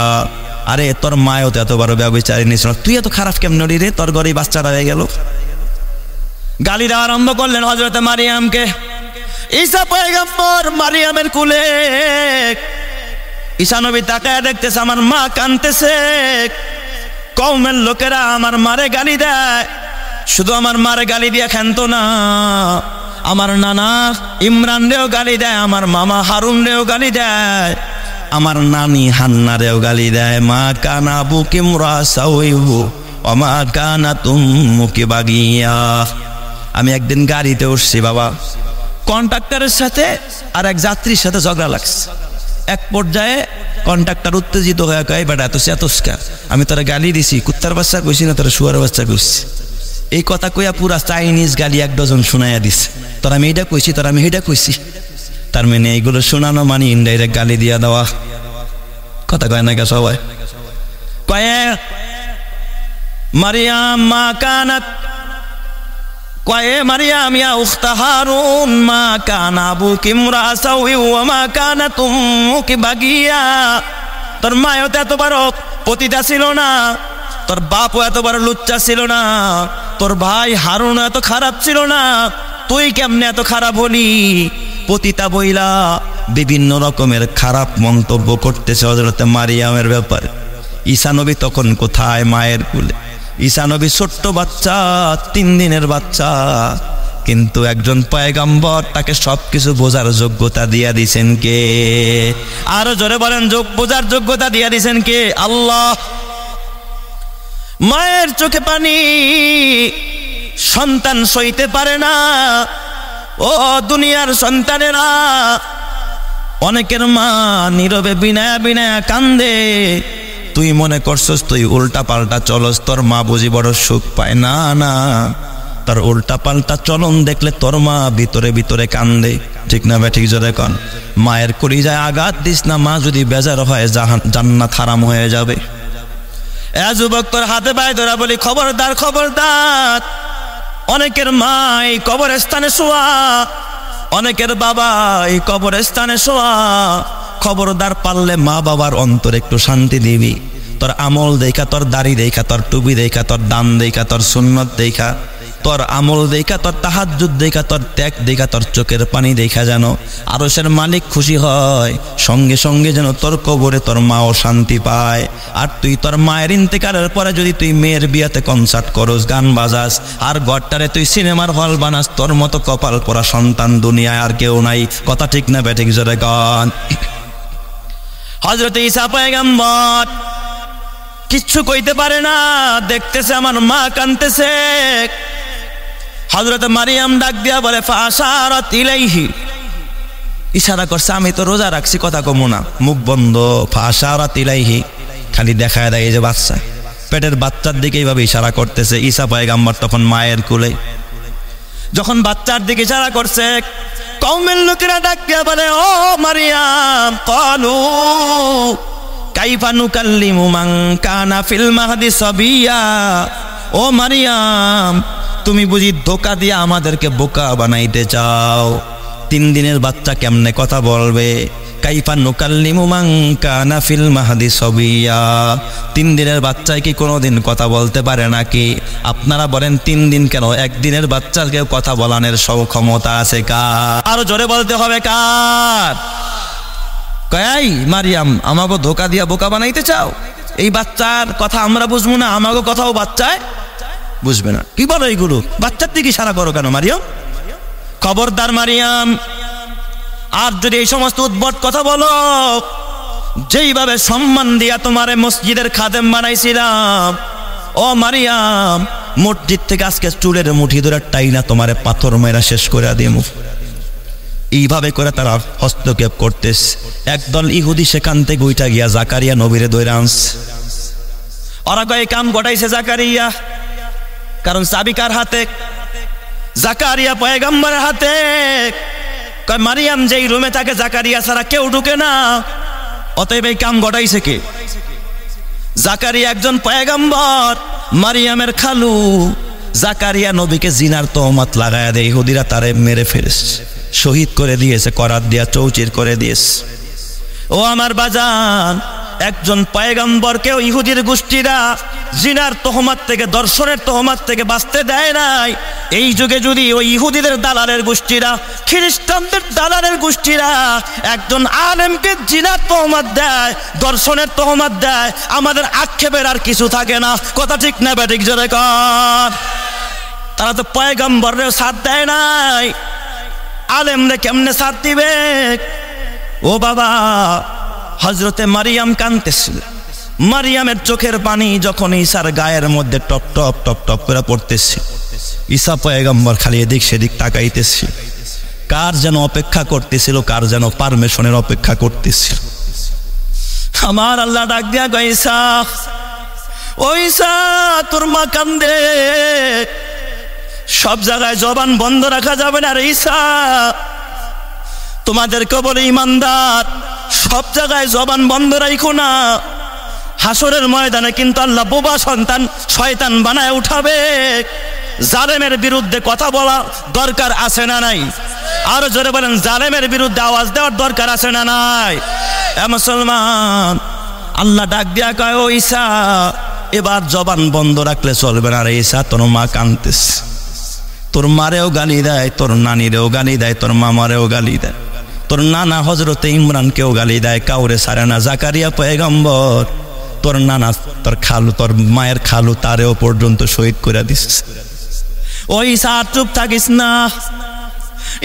আরে তোর মায়ও তো এত বড় ব্যভিচারিণী ছিল, তুই এত খারাপ কেমন রে? তোর ঘরেই বাচ্চাটা হয়ে গেল। গালি দেওয়া আরম্ভ করলেন হযরতে মারিয়ামকে। ঈসা পয়গম্বর মারিয়ামের কুলে, ঈসা নবী তাকায় দেখতেছে আমার মা কাঁদতেছে। কওমের লোকেরা আমার মারে গালি দেয়, শুধু আমার মারে গালি দিয়ে ক্ষান্ত না, আমার নানা ইমরান রেও গালি দেয়, আমার মামা হারুন রেও গালি দেয়, আমার নানি হান্না রেও গালি দেয়। মা কানা আবুকি ইমরাআ সাউইউ ওমা কানাত উম্মুকি বাগিয়া। আমি একদিন গাড়িতে উঠছি বাবা, কন্ট্রাক্টরের সাথে আর এক যাত্রীর সাথে ঝগড়া লাগছে। এক পর্যায়ে কন্ট্রাক্টর উত্তেজিত হয়ে কয়, বেটা এত চেতস্কা, আমি তোরা গালি দিছি, কুত্তার বাচ্চা কইছি না তোরা শুয়ার বাচ্চা কইছি। এই কথা কইয়া পুরা চাইনিজ গালি এক ডজন শোনাইয়া দিছে। তোরা আমি এইটা কইছি, তোরা আমি এইটা কইছি। তার মানে এইগুলো শোনানো মানে ইনডাইরেক্ট গালি দিয়া দেওয়া। কথা কয় না কে সবাই? কয়ে মারিয়াম মা কানাত, কয়ে মারিয়াম ইয়া উখতা হারুন মা কানা আবুকি ইমরাআ সাউইউ ওয়া মা কানাত উম্মুকি বাগিয়া, তোর মায়ও তো এত বড় পতিতা ছিল না, তোর বাপও এত বড় লুচ্চা ছিল না, তোর ভাই হারুন এত খারাপ ছিল না, তুই কেমনে এত খারাপ হলি? পতিতা বইলা বিভিন্ন রকমের খারাপ মন্তব্য করতেছে হযরতে মারিয়ামের ব্যাপারে। ঈসা নবী তখন কোথায়? মায়ের কুলে। ঈসা নবী ছোট্ট বাচ্চা, 3 দিনের বাচ্চা, কিন্তু একজন পয়গম্বর, তাকে সবকিছু বোঝার যোগ্যতা দিয়া দিছেন কে? আরো জোরে বলেন, বোঝার যোগ্যতা দিয়া দিছেন কে? আল্লাহ। মায়ের চোখে পানি সন্তান সইতে পারে না। ও দুনিয়ার সন্তানেরা, অনেকের মা নীরবে বিনায়া বিনায়া কান্দে। তুই মনে করছস তুই উল্টা পাল্টা চলস, তোর মা বুঝি বড় সুখ পায়? না না, তার উল্টা পাল্টা চলন দেখলে তোর মা ভিতরে ভিতরে কান্দে। ঠিক না বে? ঠিক জোরে কন। মায়ের কলিজায় আঘাত দিস না, মা যদি বেজার হয় জান্নাত হারাম হয়ে যাবে। এ যুবক, তোর হাতে পায়ে ধরা বলি, খবরদার খবরদার। অনেকের মা এই কবরস্থানে শোয়া, অনেকের বাবা এই কবরস্থানে শোয়া। খবরদার, পারলে মা বাবার অন্তর একটু শান্তি দিবি। তোর আমল দেখা, তোর দাড়ি দেখা, তোর টুপি দেখা, তোর দান দেখা, তোর সুন্নত দেখা, তোর আমল দেখা, তোর তাহাজ্জুদ দেখা, তোর ত্যাগ দেখা, তোর চোখের পানি দেখা, যেন আরশের মালিক খুশি হয়। সঙ্গে সঙ্গে যেন তোর কবরে তোর মাও শান্তি পায়। আর তুই তোর মায়ের ইন্তেকালের পরে যদি তুই মেয়ের বিয়াতে কনসার্ট করস, গান বাজাস, আর ঘরটারে তুই সিনেমার হল বানাস, তোর মতো কপাল পোড়া সন্তান দুনিয়ায় আর কেউ নাই। কথা ঠিক না বে? ঠিক জোরে গান। হযরত ঈসা পয়গম্বর কিচ্ছু কইতে পারে না, দেখতেছে আমার মা কাঁদতেছে। হযরত মারিয়াম ডাক দিয়া বলে, ফাশারাত ইলাইহি, ইশারা করছে, আমি তো রোজা রাখছি, কথা কমু না, মুখ বন্ধ। ফাশারাত ইলাইহি, খালি দেখায় দেয় এই যে বাচ্চা, পেটের বাচ্চার দিকে এইভাবে ইশারা করতেছে। ঈসা পয়গম্বর তখন মায়ের কোলে, যখন বাচ্চার দিকে ইশারা করছে, কওমের লোকেরা ডাক দিয়া বলে, ও মারিয়াম, ক্বালু কাইফা নুকাল্লিমু মান কানা ফিল মাহদি সাবিয়া। ও মারিয়াম, তুমি বুঝি ধোঁকা দিয়ে আমাদেরকে বোকা বানাইতে চাও? 3 দিনের বাচ্চা কেমনে কথা বলবে? কাইফা নুকাল্লিমু মান কানা ফিল মাহদি সাবিয়া। 3 দিনের বাচ্চায় কি কোনোদিন কথা বলতে পারে নাকি? আপনারা বলেন 3 দিন কেন, 1 দিনের বাচ্চাকে কথা বলানোর ক্ষমতা আছে কার? আরো জোরে বলতে হবে কার? কয় মারিয়াম, আমাকে ধোঁকা দিয়া বোকা বানাইতে চাও? এই বাচ্চার কথা আমরা বুঝবো না, আমাকে কথাও বাচ্চায় বুঝবে না। কি বলো এইগুলো? বাচ্চার দিকে ইশারা করো কেন মারিয়াম? খবরদার মারিয়াম, আর যদি এই সমস্ত উদ্ভট কথা বলো, যেইভাবে সম্মান দিয়া তোমারে মসজিদের খাদেম বানাইছিলাম, ও মারিয়াম, মসজিদ থেকে আজকে চুলের মুঠি ধরে টাইনা তোমারে পাথর মেরা শেষ করে দিমু। এইভাবে করে তারা হস্তক্ষেপ করতেছে। একদল ইহুদি সেখান থেকে উইটা গিয়া জাকারিয়া নবীরে দইরা আনছে। ওরা কয় কাম ঘটাইছে জাকারিয়া, কারণ চাবি কার হাতে? জাকারিয়া পয়গম্বরের হাতে। কয় মারিয়াম যেই রুমে থাকে জাকারিয়া ছাড়া কেউ ঢুকে না, অতএব এই কাম ঘটাইছে কে? জাকারিয়া একজন পয়গম্বর, মারিয়ামের খালু। জাকারিয়া নবীকে জিনার তহমত লাগায়া দেয়, ইহুদিরা তারে মেরে ফেলেছে, শহীদ করে দিয়েছে, করাত দিয়া চৌচির করে দিয়েছে। ও আমার বাজান, একজন পয়গম্বরকেও ইহুদির গোষ্ঠীরা জিনার তহমত থেকে, দর্শনের তহমত থেকে বাঁচতে দেয় নাই। এই যুগে যদি ওই ইহুদিদের দালালের গোষ্ঠীরা, খ্রিস্টানদের দালালের গোষ্ঠীরা একজন আলেমকে জিনার তহমত দেয়, দর্শনের তহমত দেয়, আমাদের আক্ষেপের আর কিছু থাকে না। কথা ঠিক না বেঠিক জোরে কর? তারা তো পয়গম্বরের সাথ দেয় নাই, আলেমরে কেমনে সাথ দিবে? ও বাবা, হযরতে মারিয়াম কাঁদতেছিল। মারিয়ামের চোখের পানি যখন ঈসার গায়ের মধ্যে টপ টপ টপ টপ করে পড়তেছে, ঈসা পয়গম্বর খালি এদিক সেদিক তাকাইতেছে। কার যেন অপেক্ষা করতেছিল, কার যেন পারমিশনের অপেক্ষা করতেছিল। আমার আল্লাহ ডাক দিয়া কয়, ঈসা, ও ঈসা, তোর মা কান্দে। সব জায়গায় জবান বন্ধ রাখা যাবে না রে ঈসা, তোমাদেরকে বলে ইমানদার, সব জায়গায় জবান বন্ধ রাখো না। হাসরের ময়দানে কিন্তু আল্লাহ বোবা সন্তান শয়তান বানায় উঠাবে। জালেমের বিরুদ্ধে কথা বলা দরকার আছে না নাই? আরো জোরে বলেন, জালেমের বিরুদ্ধে আওয়াজ দেওয়ার দরকার আছে না নাই? এ মুসলমান, আল্লাহ ডাক দিয়া কয়, ও ঈসা, এবার জবান বন্ধ রাখলে চলবে না রে ঈসা, তোর মা কাঁদতেছে। তোর মারেও গালি দেয়, তোর নানিরেও গালি দেয়, তোর মামারেও গালি দেয়, তোর নানা হযরতে ইমরানকেও গালি দেয়, কাউরে ছাড়ে না। জাকারিয়া পয়গম্বর, তোর নানা, তোর খালু, তোর মায়ের খালু, তারেও পর্যন্ত শহীদ করে দিস। ও ঈসা, চুপ থাকিস না।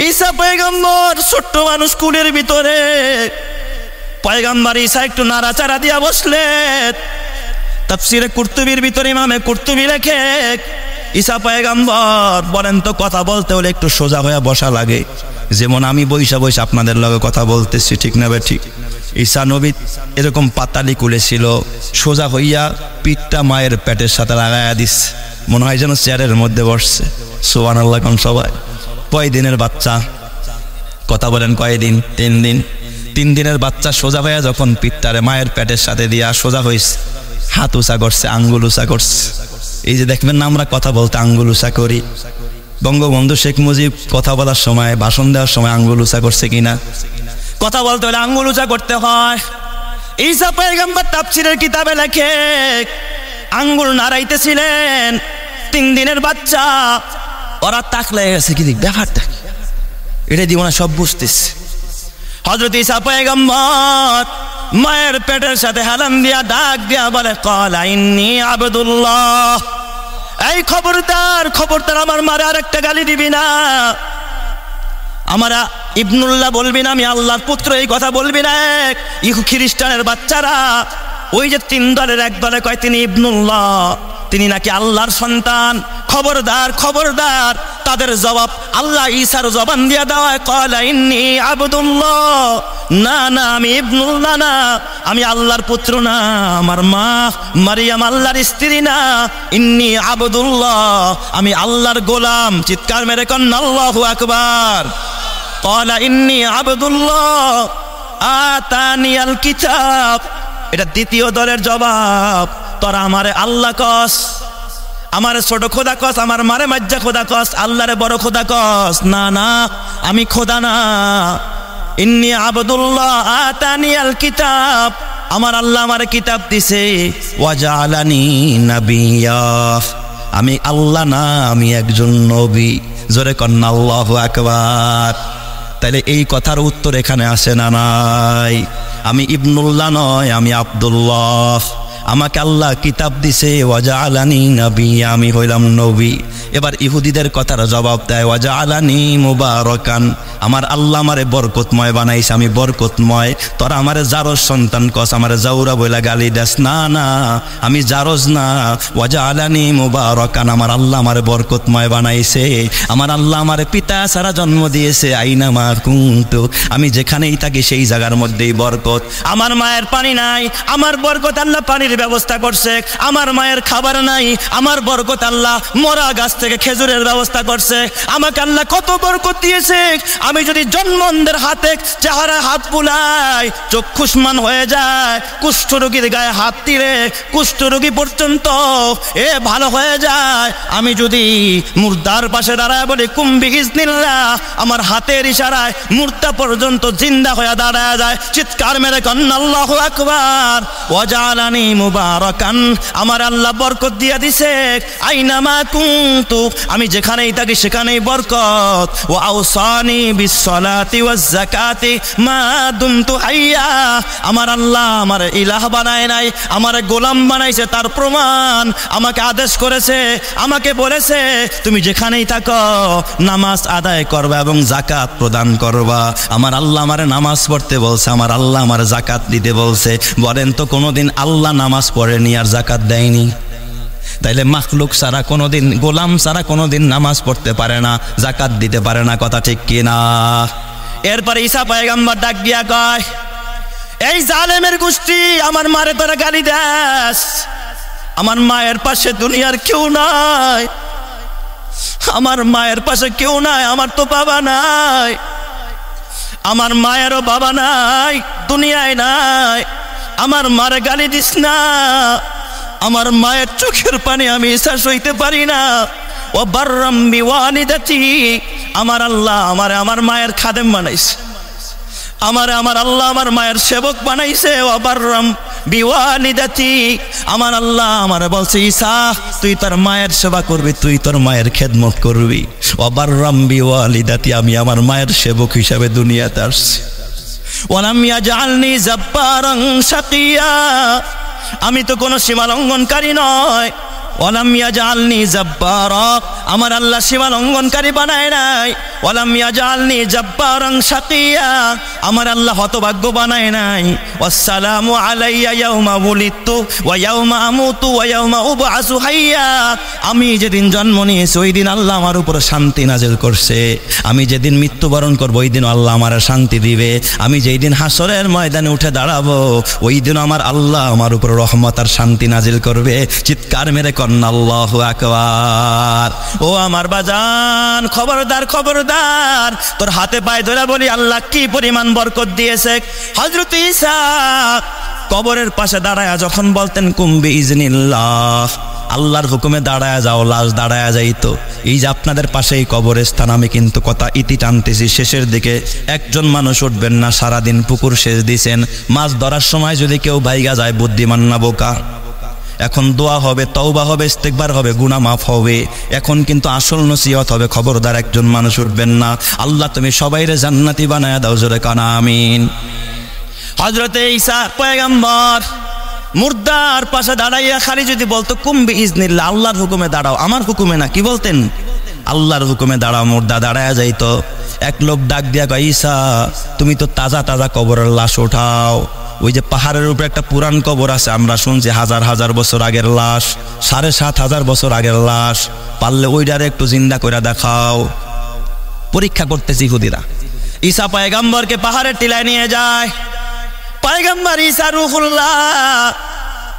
ঈসা পয়গম্বর ছোট্ট মানুষ, কুলের ভিতরে। পয়গম্বর ঈসা একটু নাড়াচাড়া দিয়া বসলেন। তাফসীরে কুরতুবীর ভিতরে ইমামে কুরতুবী লেখে, ঈসা পয়গম্বর বলেন তো, কথা বলতে হলে একটু সোজা হয়ে বসা লাগে, যেমন আমি বৈশা বৈশা আপনাদের লগে কথা বলতেছি, ঠিক না ঠিক? ঈসা নবী এরকম পাতালি কুলে ছিল, সোজা হইয়া পিঠটা মায়ের পেটের সাথে লাগাইয়া দিস, মনে হয় যেন চেয়ারের মধ্যে বসছে। সুবহানাল্লাহ কোন সবাই? কয় দিনের বাচ্চা? কথা বলেন, কয়দিন? 3 দিন। 3 দিনের বাচ্চা সোজা হইয়া যখন পিঠটারে মায়ের পেটের সাথে দিয়া সোজা হইছে, হাত উঁচা করছে, আঙ্গুল উঁচা করছে। এই যে দেখবেন না আমরা কথা বলতে আঙ্গুল উঁচা করি, বঙ্গবন্ধু শেখ মুজিব কথা বলার সময়, ভাষণ দেওয়ার সময় আঙ্গুল উঁচা করছে কিনা? কথা বলতে হলে আঙ্গুল উঁচা করতে হয়। ঈসা পয়গম্বর তাফসীরের কিতাবে লেখে, আঙ্গুল নাড়াইতেছিলেন। 3 দিনের বাচ্চা, ওরা তাকলে গেছে, কি ব্যাপারটা, এটা দিব না, সব বুঝতেছে। হযরত ঈসা পয়গম্বর মায়ের পেটের সাথে হালাম দিয়া ডাক দিয়া বলে, ক্বালা ইন্নী আবদুল্লাহ। এই খবরদার, খবরদার, আমার মারে আর একটা গালি দিবি না, আমারা ইবনুল্লাহ বলবি না, আমি আল্লাহর পুত্র, এই কথা বলবি না। ইহু খ্রিস্টানের বাচ্চারা ওই যে 3 দলের এক দলে কয় তিনি ইবনুল্লাহ, তিনি নাকি আল্লাহর সন্তান। খবরদার, খবরদার। তাদের জবাব আল্লাহ ঈসার জবান দিয়া দেওয়া, ক্বালা ইন্নী আবদুল্লাহ। না না, আমি ইবনুল্লাহ না, আমি আল্লাহর পুত্র না, আমার মা মারিয়াম আল্লাহর স্ত্রী না। ইন্নী আবদুল্লাহ, আমি আল্লাহর গোলাম। চিৎকার মেরে কন আল্লাহু আকবার। ক্বালা ইন্নী আবদুল্লাহ আতানিয়াল কিতাব। এটা দ্বিতীয় দলের জবাব। তোরা আমারে আল্লাহ কস, আমারে ছোট খোদা কস, আমার মারে মাজ্জা খোদা কস, আল্লাহরে বড় খোদা কস। না না, আমি খোদা না। ইন্নী আবদুল্লাহ আতানিয়াল কিতাব, আমার আল্লাহ আমারে কিতাব দিছে। ওয়া জাআলানি নাবিয়্যা, আমি আল্লাহ না, আমি একজন নবী। জোরে কন্না আল্লাহু আকবার। তাইলে এই কথার উত্তর এখানে আসে না নাই? আমি ইবনুল্লাহ নয়, আমি আব্দুল্লাহ। আমাকে আল্লাহ কিতাব দিছে, ওয়াজআলানি নবিয়্যা, আমি হইলাম নবী। এবার ইহুদিদের কথার জবাব দেয়, ওয়াজআলানি মুবারাকান, আমার আল্লাহ আমারে বরকতময় বানাইছে, আমি বরকতময়। তোরা আমারে জারজ সন্তান কস, আমারে জাউরা বইলা গালি দেস, না না আমি জারজ না। ওয়াজআলানি মুবারাকান, আমার আল্লাহ আমারে বরকতময় বানাইছে, আমার আল্লাহ আমারে পিতা ছাড়া জন্ম দিয়েছে। আইনামা কুনতু, আমি যেখানেই থাকি সেই জায়গার মধ্যেই বরকত। আমার মায়ের পানি নাই, আমার বরকত আল্লাহ পানির ব্যবস্থা করছে। আমার মায়ের খাবার নাই, আমার বরকত আল্লাহ মরা গাছ থেকে খেজুরের ব্যবস্থা করছে। আমাকে আল্লাহ কত বরকত দিয়েছে। আমি যদি জন্মদের হাতে চেহারায় হাত বুলাই, চক্ষুষ্মান হয়ে যায়, কুষ্ঠরোগীর গায়ে হাত দিলে কুষ্ঠরোগী পর্যন্ত ভালো হয়ে যায়। আমি যদি মুর্দার পাশে দাঁড়ায় বলি কুম্বি ইজনিল্লাহ, আমার হাতের ইশারায় মুর্দা পর্যন্ত জিন্দা হয়ে দাঁড়ায় যায়। চিৎকার মেরে কন্না আল্লাহু আকবার। ওয়াজআলানি মুবারাকান, আমার আল্লাহ বরকত দিয়া দিছে। আইনামা কুনতু, আমি যেখানেই থাকি সেখানেই বরকত। ওয়া আওসানি বিসসালাতি ওয়াজ যাকাতি মা দুমতু হাইয়া, আমার আল্লাহ আমার ইলাহ বানায় নাই, আমার গোলাম বানাইছে, তার প্রমাণ আমাকে আদেশ করেছে, আমাকে বলেছে তুমি যেখানেই থাকো নামাজ আদায় করবা এবং যাকাত প্রদান করবা। আমার আল্লাহ আমারে নামাজ পড়তে বলছে, আমার আল্লাহ আমার যাকাত দিতে বলছে। বলেন তো কোনোদিন আল্লাহ নামাজ পড়েনি আর যাকাত দেয়নি? তাইলে মাখলুক ছাড়া কোনোদিন, গোলাম ছাড়া কোনোদিন নামাজ পড়তে পারে না, যাকাত দিতে পারে না, কথা ঠিক কিনা? এরপরে ঈসা পয়গম্বর ডাক দিয়া কয়, এই জালেমের গোষ্ঠী, আমার মারে তোরা গালি দাস, আমার মায়ের পাশে দুনিয়ার কেউ নাই, আমার মায়ের পাশে কেউ নাই, আমার তো বাবা নাই, আমার মায়েরও বাবা নাই, দুনিয়ায় নাই, আমার মারে গালি দিস না, আমার মায়ের চোখের পানি আমি ঈসা সইতে পারি না। ও বাররাম বিওয়ালিদাতি, আমার আল্লাহ আমারে আমার মায়ের খাদেম বানাইছে, আমারে আমার আল্লাহ আমার মায়ের সেবক বানাইছে। ও বাররাম বিওয়ালিদাতি, আমার আল্লাহ আমারে বলছে ঈসা তুই তোর মায়ের সেবা করবি, তুই তোর মায়ের খেদমত করবি। ও বাররাম বিওয়ালিদাতি, আমি আমার মায়ের সেবক হিসাবে দুনিয়াতে আসছি। ওয়ালাম ইয়াজআলনি জাব্বারান শাকিয়া, আমি তো কোনো সীমা লঙ্ঘনকারী নয়। ওয়ালাম ইয়াজআলনি জাব্বারা, আমার আল্লাহ সীমা লঙ্ঘনকারী বানায় নাই। ওয়ালাম ইয়াজআলনি জাব্বারান শাকিয়া, আমার আল্লাহ হতভাগ্য বানায় নাই। ওয়াসসালামু আলাইয়া ইয়াউমা উলিদতু ওয়া ইয়াউমা আমুতু ওয়া ইয়াউমা উবআসু হাইয়া, আমি যেদিন জন্ম নিয়েছি ওই দিন আল্লাহ আমার উপর শান্তি নাজিল করছে, আমি যেদিন মৃত্যুবরণ করব ওই দিন আল্লাহ আমার শান্তি দিবে, আমি যেই দিন হাসরের ময়দানে উঠে দাঁড়াবো ওই দিন আমার আল্লাহ আমার উপর রহমত আর শান্তি নাজিল করবে। চিৎকার মেরে কন্না আল্লাহু আকবার। ও আমার বাজান, খবরদার খবরদার, তোর হাতে পায়ে ধরে বলি আল্লাহ কি পরিমাণ বরকত দিয়েছে। হযরত ঈসা কবরের পাশে দাঁড়ায়া যখন বলতেন কুম্বি ইজনিল্লাহ, আল্লাহর হুকুমে দাঁড়ায়া যাও, লাশ দাঁড়ায়া যাইতো। এই যে আপনাদের পাশেই কবরস্থান, আমি কিন্তু কথা ইতি টানতেছি, শেষের দিকে একজন মানুষ উঠবেন না। সারাদিন পুকুর সেচ দিয়েছেন, মাছ ধরার সময় যদি কেউ বাইগা যায়, বুদ্ধিমান না বোকা? এখন দোয়া হবে, তওবা হবে, ইস্তেগফার হবে, গুনাহ মাফ হবে। এখন কিন্তু আসল নসিহত হবে, খবরদার একজন মানুষ উঠবেন না। আল্লাহ তুমি সবাইরে জান্নাতি বানায়া দাও, জোরে কানা আমিন। হযরত ঈসা পয়গম্বর মুর্দার পাশে দাঁড়াইয়া খালি যদি বলতো কুম্বি ইজনিল্লাহ, আল্লাহর হুকুমে দাঁড়াও, আমার হুকুমে না, কি বলতেন? আল্লাহর হুকুমে দাঁড়াও, মুর্দা দাঁড়ায়া যাইতো। এক লোক ডাক দিয়া কয়, ঈসা তুমি তো তাজা তাজা কবরের লাশ ওঠাও। ওই যে পাহাড়ের উপরে একটা পুরান কবর আছে, আমরা শুনছি হাজার হাজার বছর আগের লাশ, ৭,৫০০ বছর আগের লাশ, পারলে ওইটারে একটু জিন্দা করে দেখাও। পরীক্ষা করতেছি ইহুদিরা। ঈসা পয়গম্বরকে পাহাড়ের টিলায় নিয়ে যায়। পয়গম্বর ঈসা রূহুল্লাহ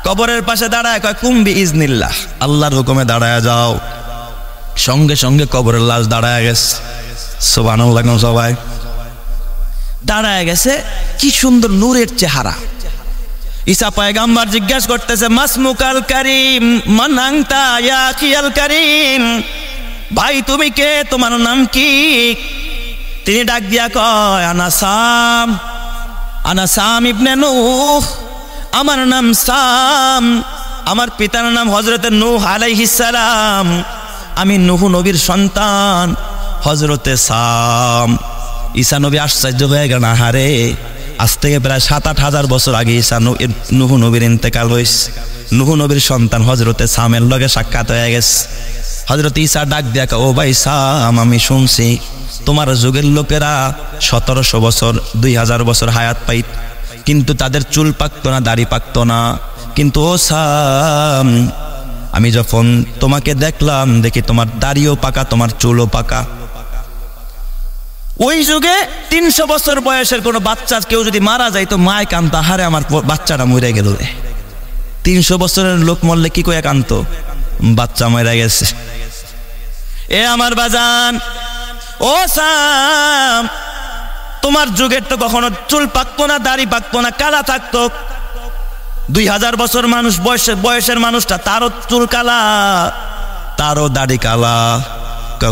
কবরের পাশে দাঁড়ায় কয় কুম্বি ইজনিল্লাহ, আল্লাহর হুকুমে দাঁড়ায় যাও। সঙ্গে সঙ্গে কবরের লাশ দাঁড়ায় গেছে। সুবহানাল্লাহ, সবাই দাঁড়ায় গেছে। কি সুন্দর নূরের চেহারা। ঈসা পয়গম্বর জিজ্ঞাসা করতেছে, মাসমুকাল কারীম, মান আনতা ইয়া আখিয়াল কারীম, ভাই তুমি কে, তোমার নাম কি? তিনি ডাক দিয়া কয়, আনা সাম ইবনে নূহ, আমার নাম সাম, আমার পিতার নাম হযরত নূহ আলাইহিস সালাম, আমি নূহ নবীর সন্তান হযরতে সাম। ঈসা নবী আশ্চর্য হয়ে গেলেন, আহারে আজ থেকে প্রায় 7-8 হাজার বছর আগে ঈসা নূহ নবীর ইন্তেকাল হয়েছে। নূহ নবীর সন্তান হযরতে সামের লগে সাক্ষাৎ হয়ে গেছে। হযরত ঈসা ডাক দিয়া কয়, ও ভাই সাম, আমি শুনছি তোমার যুগের লোকেরা 1700 বছর 2000 বছর হায়াত পাইত, কিন্তু তাদের চুল পাকতো না, দাড়ি পাকতো না। কিন্তু ও সাম, আমি যখন তোমাকে দেখলাম, দেখি তোমার দাড়িও পাকা, তোমার চুলও পাকা। ওই যুগে 300 বছর বয়সের কোনো বাচ্চা কেউ যদি মারা যায় তো মায় কান্ত, হারে আমার বাচ্চাটা মরে গেল। 300 বছরের লোক মরলে কি কয়ে কান্ত? বাচ্চা মরে গেছে। এ আমার বাজান, ও সাম, তোমার যুগের তো কখনো চুল পাকতো না, দাড়ি পাকতো না, কালা থাকতো। 2000 বছর মানুষ বয়সের মানুষটা, তারও চুল কালা, তারও দাড়ি কালা।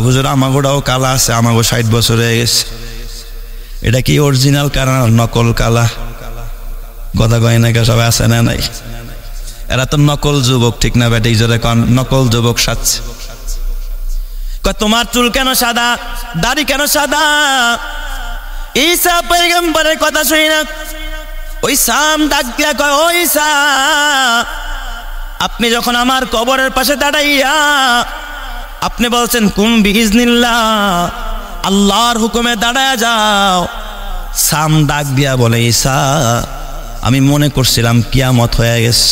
হুজুর আমাগোটাও কালা আছে, আমাগো 60 বছর হয়ে গেছে। এটা কি অরিজিনাল কালা, নকল কালা? কথা কয় না কে? সবাই আছে না নাই? এরা তো নকল যুবক, ঠিক না বেটে? জোরে কন, নকল যুবক সাজছে। তোমার চুল কেন সাদা, দাড়ি কেন সাদা? ঈসা পয়গম্বরের কথা শুনি না। ওই সাম ডাক দিয়া কয়, ও ঈসা, আপনি যখন আমার কবরের পাশে দাঁড়াইয়া আপনি বলছেন কুম বিইজনিল্লাহ, আল্লাহর হুকুমে দাঁড়ায়া যাও। সাম ডাক দিয়া বলে, ঈসা, আমি মনে করছিলাম কিয়ামত হয়ে গেছে,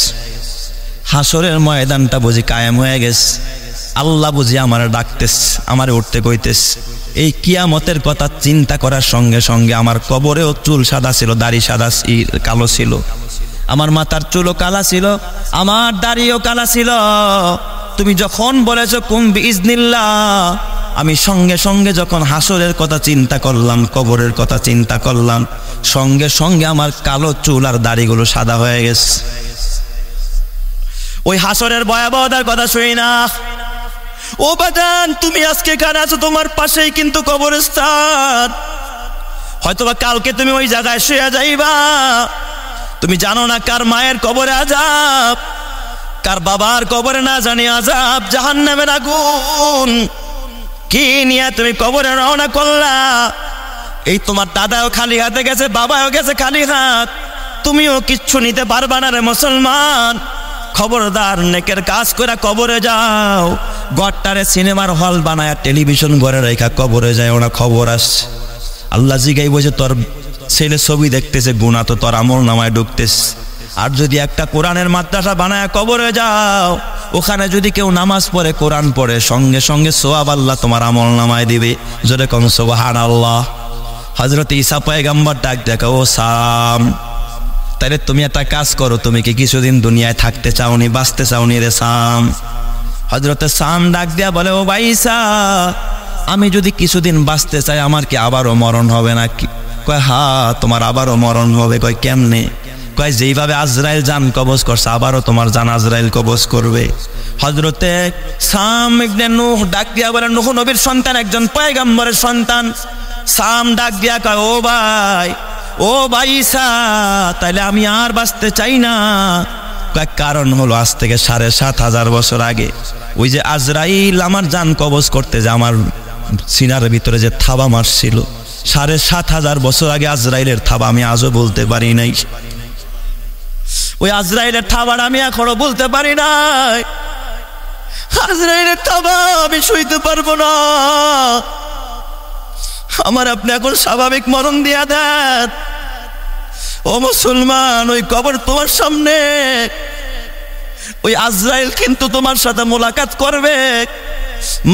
হাসরের ময়দানটা বুঝি কায়েম হয়ে গেছে, আল্লাহ বুঝি আমার ডাকতেস, আমার উঠতে কইতেস। এই কিয়ামতের কথা চিন্তা করার সঙ্গে সঙ্গে আমার কবরেও চুল সাদা ছিল, দাড়ি সাদা কালো ছিল, আমার মাথার চুলও কালা ছিল, আমার দাড়িও কালা ছিল। তুমি যখন বলেছো কুম বিইজনিল্লাহ, আমি সঙ্গে সঙ্গে যখন হাসরের কথা চিন্তা করলাম, কবরের কথা চিন্তা করলাম, সঙ্গে সঙ্গে আমার কালো চুল আর দাড়িগুলো সাদা হয়ে গেছে। ওই হাসরের ভয়াবহতার কথা শুই না। ও বাজান, তুমি আজকে এখানে আছো, তোমার পাশেই কিন্তু কবরস্থান। হয়তোবা কালকে তুমি ওই জায়গায় শুয়ে যাইবা। তুমি জানো না কার মায়ের কবরে আযাব, কার বাবার কবরে না জানি আযাব, জাহান্নামের আগুন। কি নিয়ে তুমি কবরে রওনা করলা? এই তোমার দাদাও খালি হাতে গেছে, বাবাও গেছে খালি হাত, তুমিও কিচ্ছু নিতে পারবা না রে মুসলমান। খবরদার, নেকের কাজ করে কবরে যাও। গড়টারে সিনেমার হল বানায় টেলিভিশন ঘরে রেখা কবরে যায়, ওরা খবর আসছে। আল্লাহ জিগাই বসে, তোর ছেলে ছবি দেখতেছে, গুনাহ তো তোর আমল নামায় ঢুকতেছে। আর যদি একটা কোরআনের মাদ্রাসা বানায় কবরে যাও, ওখানে যদি কেউ নামাজ পড়ে, কোরআন পড়ে, সঙ্গে সঙ্গে সওয়াব আল্লাহ তোমার আমল নামায় দিবে। জোরে কোন সুবহানাল্লাহ। হযরত ঈসা পয়গম্বর ডাক দেখা, ও সাম, তাহলে তুমি একটা কাজ করো, তুমি কি কিছুদিন দুনিয়ায় থাকতে চাওনি, বাঁচতে চাওনি রে সাম? হযরত সাম ডাক দিয়া বলে, ও ভাই ঈসা, আমি যদি কিছুদিন বাঁচতে চাই, আমার কি আবারও মরণ হবে নাকি? কয়, হ্যাঁ, তোমার আবারও মরণ হবে। কয়, কেমনে? কয়, যেইভাবে আজরাইল জান কবজ করছে, আবারও তোমার জান আজরাইল কবজ করবে। হযরতে সাম ইবনে নূহ ডাক দিয়া বলে, নূহ নবীর সন্তান, একজন পয়গম্বরের সন্তান। সাম ডাক দিয়া কয়, ও ভাই ঈসা, তাইলে আমি আর বাঁচতে চাই না। কারণ হলো, আজ থেকে 7500 বছর আগে ওই যে আজরাইল আমার জান কবজ করতে যে আমার সিনার ভিতরে যে থাবা মারছিল, 7500 বছর আগে আজরাইলের থাবা আমি আজও বলতে পারি নাই। ওই আজরাইলের থাবার আমি এখনো বলতে পারি নাই। আজরাইলের থাবা আমি সইতে পারবো না। আমার আপনি এখন স্বাভাবিক মরণ দিয়া দেন। ও মুসলমান, ওই কবর তোমার সামনে, ওই আজরাইল কিন্তু তোমার সাথে মোলাকাত করবে।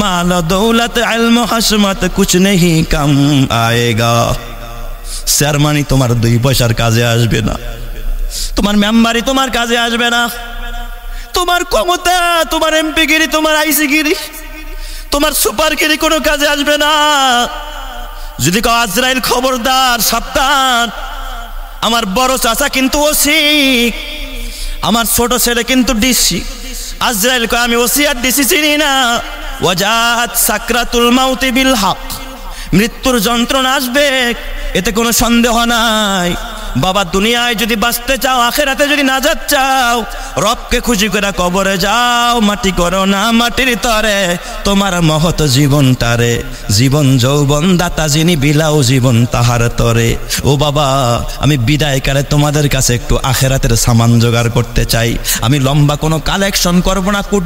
মাল দৌলত ইলম হাসমত কুছ নেহি কাম আয়েগা। চেয়ারম্যানই তোমার 2 পয়সার কাজে আসবে না, তোমার মেম্বারই তোমার কাজে আসবে না, তোমার ক্ষমতা, তোমার এমপিগিরি, তোমার আইসিগিরি, তোমার সুপারগিরি কোনো কাজে আসবে না। যদি কও আজরাইল খবরদার, সাবধান, আমার বড় চাচা কিন্তু ওসি, আমার ছোট ছেলে কিন্তু ডিসি। আজরাইল কয়, আমি ওসি আর ডিসি চিনি না। ওয়াজাত সাকরাতুল মাউতি বিল হক, মৃত্যুর যন্ত্রণা আসবে, এতে কোনো সন্দেহ নাই। বাবা দুনিয়ায় যদি বাঁচতে চাও, আখেরাতে যদি নাজাত চাও, রবকে খুশি করে কবরে যাও, মাটি করো না মাটির তরে তোমার মহৎ জীবনটারে। জীবন যৌবন দাতা যিনি বিলাও জীবন তাহার তরে। ও বাবা, আমি বিদায়কালে তোমাদের কাছে একটু আখেরাতের সামান জোগাড় করতে চাই। আমি লম্বা কোনো কালেকশন করবো না, কোটি